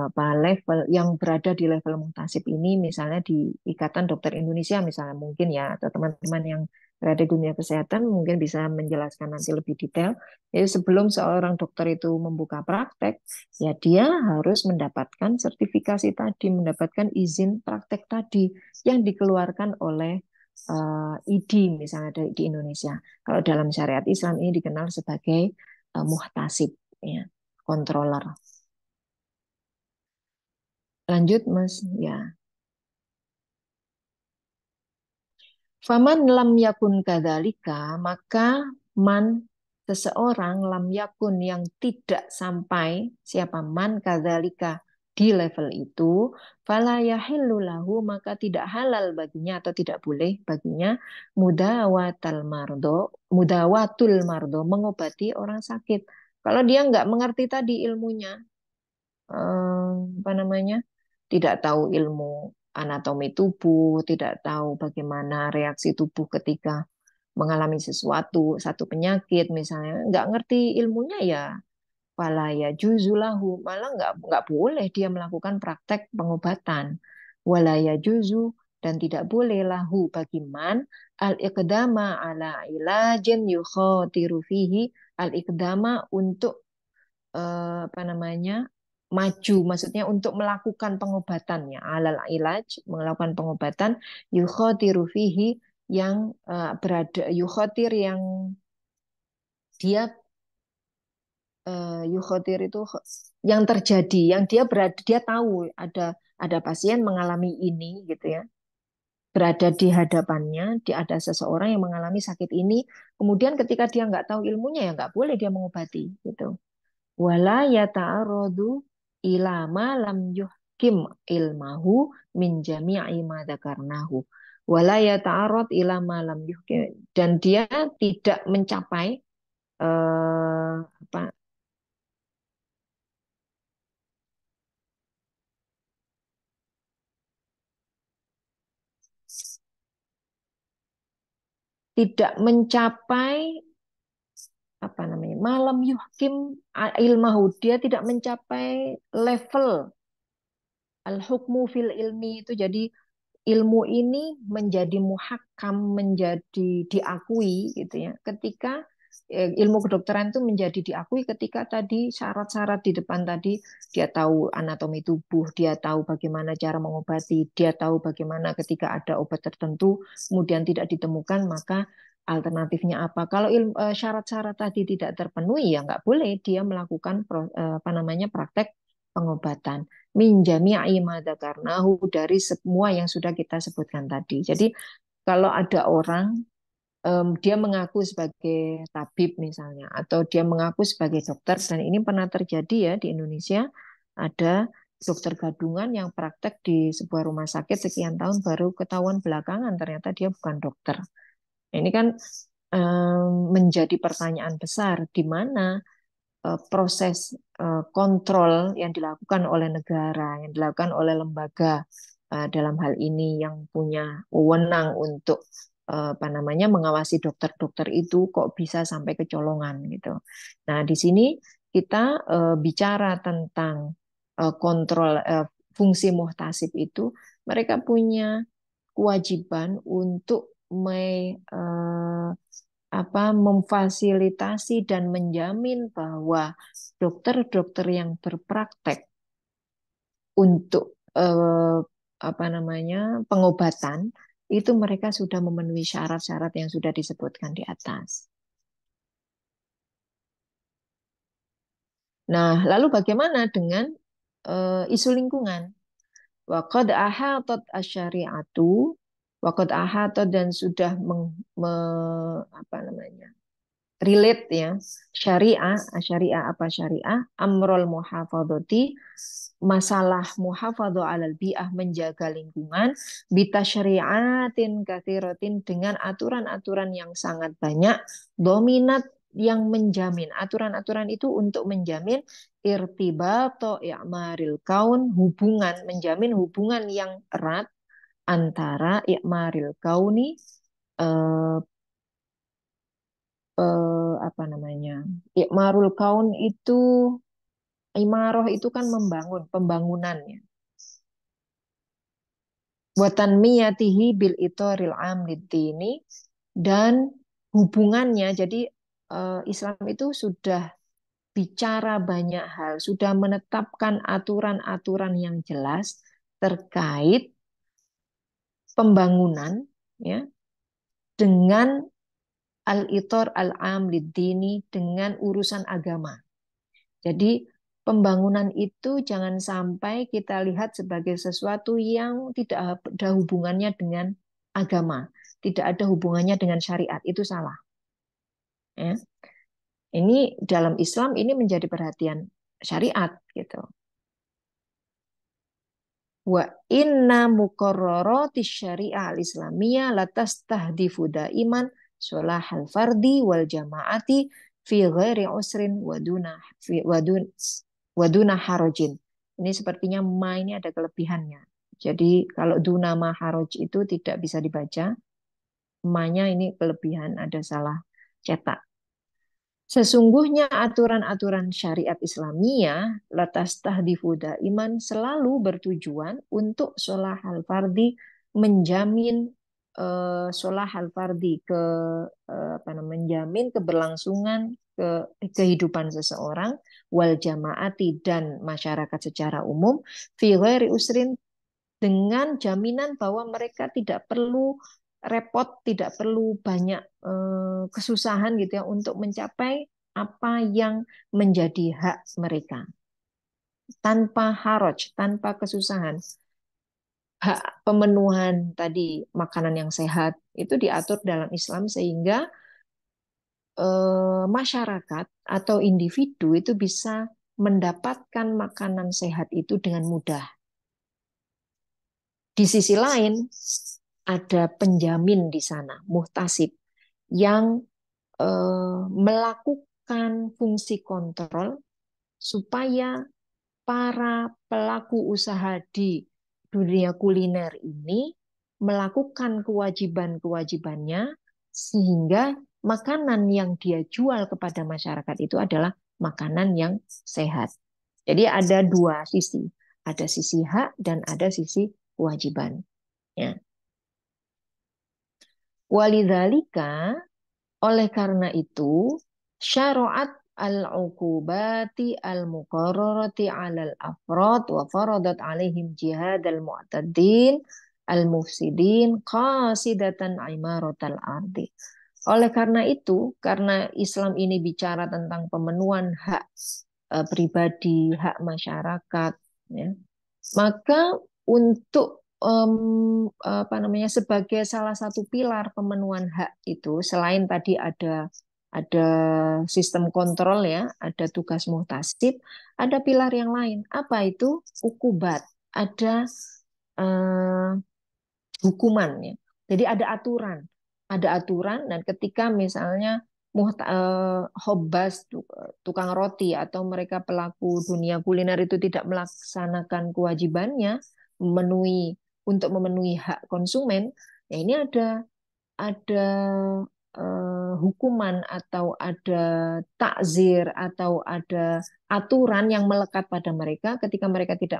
apa level yang berada di level muhtasib ini misalnya di Ikatan Dokter Indonesia misalnya mungkin ya atau teman-teman yang berada di dunia kesehatan mungkin bisa menjelaskan nanti lebih detail. Jadi sebelum seorang dokter itu membuka praktek ya dia harus mendapatkan sertifikasi tadi, mendapatkan izin praktek tadi yang dikeluarkan oleh ID misalnya di Indonesia. Kalau dalam syariat Islam ini dikenal sebagai muhtasib ya, controller. Lanjut, Mas. Ya. Faman lam yakun kadzalika, maka man seseorang lam yakun yang tidak sampai siapa man kadzalika di level itu, fala yahillu lahu maka tidak halal baginya atau tidak boleh baginya mudawatal mardo, mudawatul mardo mengobati orang sakit. Kalau dia nggak mengerti tadi ilmunya, apa namanya, tidak tahu ilmu anatomi tubuh, tidak tahu bagaimana reaksi tubuh ketika mengalami sesuatu, satu penyakit misalnya, nggak ngerti ilmunya ya, fala ya juzulahu, malah nggak boleh dia melakukan praktek pengobatan, wala ya juzu dan tidak boleh lahu bagi man al iqdama ala ilajin yukhatiru fihi al iqdama untuk apa namanya maju maksudnya untuk melakukan pengobatannya alal ilaj melakukan pengobatan yukhatiru fihi yang berada yukhatir yang dia yukhatir itu yang terjadi yang dia berada dia tahu ada pasien mengalami ini gitu ya berada di hadapannya dia ada seseorang yang mengalami sakit ini kemudian ketika dia nggak tahu ilmunya ya nggak boleh dia mengobati gitu wala yata'aradu ila ma lam yuhkim ilmahu min jami'i ma dzakarnahu wala yata'arrad ila ma lam yuhkim, dan dia tidak mencapai apa, tidak mencapai apa namanya, malam yuhkim ilmahu, dia tidak mencapai level al-hukmu fil ilmi itu. Jadi ilmu ini menjadi muhakam, menjadi diakui gitu ya. Ketika ilmu kedokteran itu menjadi diakui ketika tadi syarat-syarat di depan tadi, dia tahu anatomi tubuh, dia tahu bagaimana cara mengobati, dia tahu bagaimana ketika ada obat tertentu kemudian tidak ditemukan, maka alternatifnya apa. Kalau syarat-syarat tadi tidak terpenuhi, ya nggak boleh dia melakukan apa namanya, praktek pengobatan min jami'i ma dzakarnahu, dari semua yang sudah kita sebutkan tadi. Jadi kalau ada orang dia mengaku sebagai tabib misalnya, atau dia mengaku sebagai dokter, dan ini pernah terjadi ya di Indonesia, ada dokter gadungan yang praktek di sebuah rumah sakit sekian tahun baru ketahuan belakangan ternyata dia bukan dokter. Ini kan menjadi pertanyaan besar, di mana proses kontrol yang dilakukan oleh negara, yang dilakukan oleh lembaga dalam hal ini yang punya wewenang untuk apa namanya, mengawasi dokter-dokter itu, kok bisa sampai kecolongan gitu. Nah, di sini kita bicara tentang kontrol fungsi muhtasib itu, mereka punya kewajiban untuk memfasilitasi dan menjamin bahwa dokter-dokter yang berpraktek untuk apa namanya, pengobatan itu mereka sudah memenuhi syarat-syarat yang sudah disebutkan di atas. Nah, lalu bagaimana dengan isu lingkungan? Waqad ahatat asyariatu, waqad ahatat, dan sudah apa namanya, relate ya, syariah. Syariah apa? Syariah amrul muhafadzati, masalah muhafadzah alal bi'ah, menjaga lingkungan, bita syariatin katsiratin, dengan aturan-aturan yang sangat banyak, dominat, yang menjamin, aturan-aturan itu untuk menjamin irtibato i'maril kaun, hubungan, menjamin hubungan yang erat antara i'maril kauni, eh, apa namanya, Ikmarul kaun itu, imaroh itu kan membangun, pembangunannya. Buatan miyatihi bil itoril amlidini, dan hubungannya. Jadi Islam itu sudah bicara banyak hal, sudah menetapkan aturan-aturan yang jelas terkait pembangunan ya, dengan al-itor al-am lid-dini, dengan urusan agama. Jadi pembangunan itu jangan sampai kita lihat sebagai sesuatu yang tidak ada hubungannya dengan agama, tidak ada hubungannya dengan syariat, itu salah. Ya. Ini dalam Islam ini menjadi perhatian syariat gitu. Wa inna muqarrarati syariah al-islamiyah latas tahdifu daiman sholahal fardi wal jamaati fi ghairi usrin waduna harojin. Ini sepertinya ma ini ada kelebihannya. Jadi kalau duna ma haroj itu tidak bisa dibaca. Ma-nya ini kelebihan, ada salah cetak. Sesungguhnya aturan-aturan syariat Islamiyah latas tahdifu daiman, selalu bertujuan untuk sholahal fardi, menjamin sholahal fardi, apa namanya, menjamin keberlangsungan kehidupan seseorang, wal jamaati, dan masyarakat secara umum, fi ghairi usrin, dengan jaminan bahwa mereka tidak perlu repot, tidak perlu banyak kesusahan gitu ya untuk mencapai apa yang menjadi hak mereka, tanpa haraj, tanpa kesusahan. Hak pemenuhan tadi makanan yang sehat itu diatur dalam Islam, sehingga masyarakat atau individu itu bisa mendapatkan makanan sehat itu dengan mudah. Di sisi lain, ada penjamin di sana, muhtasib, yang melakukan fungsi kontrol supaya para pelaku usaha di dunia kuliner ini melakukan kewajiban-kewajibannya sehingga makanan yang dia jual kepada masyarakat itu adalah makanan yang sehat. Jadi ada dua sisi, ada sisi hak dan ada sisi kewajiban. Ya. Walidzalika, oleh karena itu, syara'at al-uqubati al-muqarrarati 'alal afrad wa faradat 'alaihim jihad al-mu'tadin al-mufsidin qasidatan imaratal ardi. Oleh karena itu, karena Islam ini bicara tentang pemenuhan hak pribadi, hak masyarakat, ya, maka untuk apa namanya sebagai salah satu pilar pemenuhan hak itu selain tadi ada sistem kontrol ya, ada tugas muhtasib, ada pilar yang lain. Apa itu? Ukubat. Ada eh, hukuman ya. Jadi ada aturan dan ketika misalnya hobas tukang roti atau mereka pelaku dunia kuliner itu tidak melaksanakan kewajibannya memenuhi untuk memenuhi hak konsumen, ya ini ada hukuman atau ada takzir atau ada aturan yang melekat pada mereka ketika mereka tidak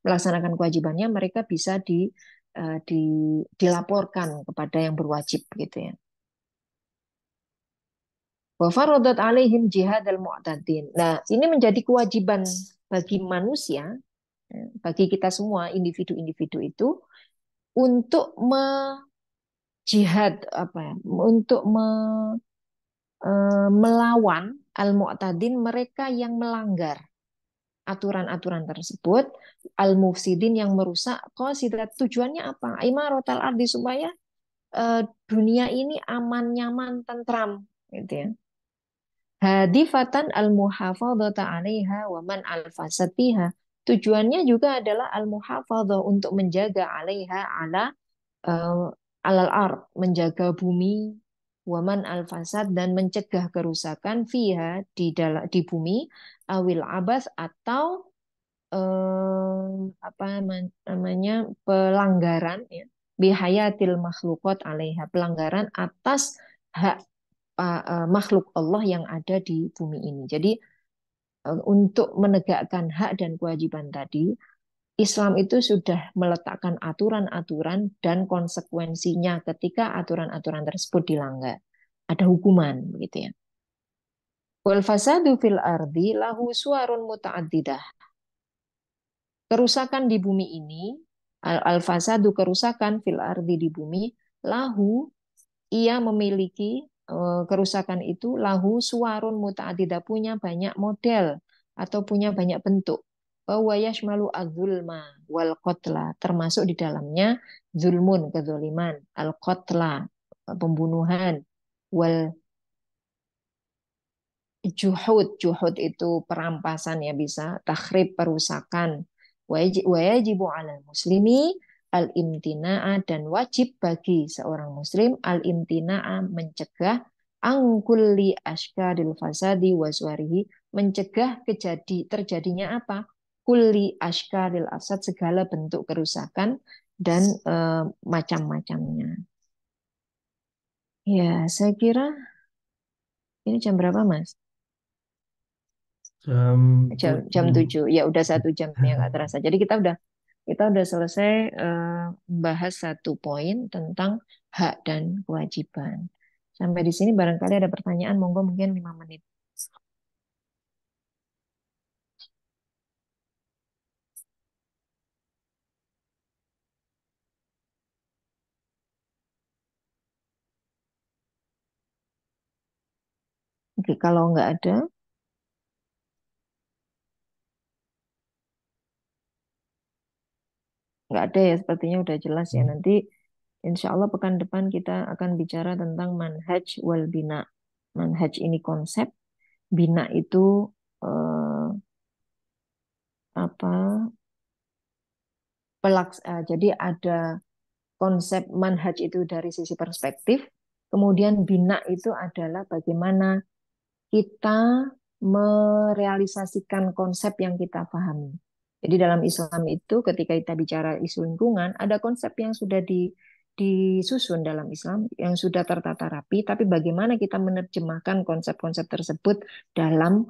melaksanakan kewajibannya, mereka bisa dilaporkan kepada yang berwajib gitu ya. Wa faradat alaihim jihadal mu'tadin. Nah, ini menjadi kewajiban bagi manusia, bagi kita semua individu-individu itu untuk jihad apa ya, untuk melawan al-mu'tadin, mereka yang melanggar aturan-aturan tersebut, al-mufsidin yang merusak qasidat, tujuannya apa? Imaratal ardi, supaya dunia ini aman, nyaman, tentram gitu ya. Hadifatan al-muhafadzata 'alaiha wa man al-fasad fiha. Tujuannya juga adalah al-muhafadzah, untuk menjaga 'alaiha ala eh, alal ard, menjaga bumi, waman al-fasad, dan mencegah kerusakan fiha di bumi, awil abas, atau apa namanya pelanggaran ya, bihayatil makhlukat 'alaiha, pelanggaran atas hak makhluk Allah yang ada di bumi ini. Jadi untuk menegakkan hak dan kewajiban tadi, Islam itu sudah meletakkan aturan-aturan dan konsekuensinya ketika aturan-aturan tersebut dilanggar. Ada hukuman begitu ya. Wal fasadu fil ardi lahu suwarun muta'addidah. Kerusakan di bumi ini, al fasadu, kerusakan fil ardi di bumi, lahu, ia memiliki kerusakan itu, lahu suwarun muta'addidah, punya banyak model atau punya banyak bentuk. Bahwa yashmalu adzulma wal qatla, termasuk di dalamnya zulmun, kezoliman, al qatla, pembunuhan, wal juhud, juhud itu perampasan ya, bisa takhrib, perusakan. Wajibu alal muslimi al imtina'a, dan wajib bagi seorang muslim al imtina'a, mencegah angkulli ashkadil fasadi waswarihi, mencegah terjadinya apa? Kulli ashkadil asad, segala bentuk kerusakan dan macam-macamnya. Ya, saya kira ini jam berapa, Mas? Jam Jam 7. 7. Ya udah 1 jam ya nggak terasa. Jadi kita udah selesai bahas satu poin tentang hak dan kewajiban. Sampai di sini barangkali ada pertanyaan, monggo mungkin 5 menit. Oke, kalau nggak ada ya, sepertinya udah jelas ya. Nanti insya Allah pekan depan kita akan bicara tentang manhaj wal bina. Manhaj ini konsep, bina itu apa jadi ada konsep manhaj itu dari sisi perspektif, kemudian bina itu adalah bagaimana kita merealisasikan konsep yang kita pahami. Jadi dalam Islam itu ketika kita bicara isu lingkungan, ada konsep yang sudah disusun dalam Islam, yang sudah tertata rapi, tapi bagaimana kita menerjemahkan konsep-konsep tersebut dalam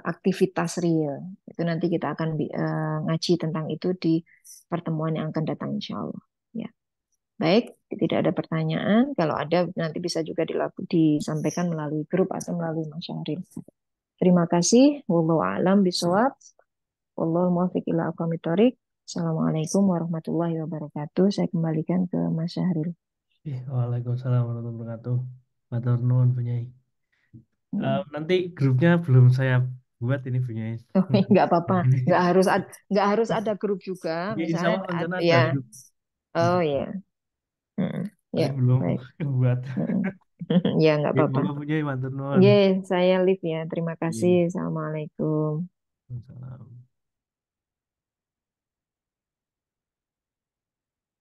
aktivitas real. Itu nanti kita akan ngaji tentang itu di pertemuan yang akan datang insya Allah. Ya. Baik, tidak ada pertanyaan. Kalau ada nanti bisa juga disampaikan melalui grup atau melalui Mas Syahril. Terima kasih. Wallahu a'lam bishawab. Wallahu muwaffiq ila aqwamit thoriq. Assalamualaikum warahmatullahi wabarakatuh. Saya kembalikan ke Mas Syahril. Waalaikumsalam warahmatullahi wabarakatuh. Matur nuwun Bunyai. Hmm. Nanti grupnya belum saya buat ini Bunyai. Oh, nggak apa-apa. Nggak harus ada grup juga. Ya, insya Misalnya, Allah rencana ada ya. grup Oh insya Allah. ya. Hmm. Ya, Tapi belum baik. buat. Hmm. Ya, nggak Ya, apa-apa. monggo Bunyai matur nuwun. Ye, saya live ya. Terima kasih. Iya. Assalamualaikum. Waalaikumsalam.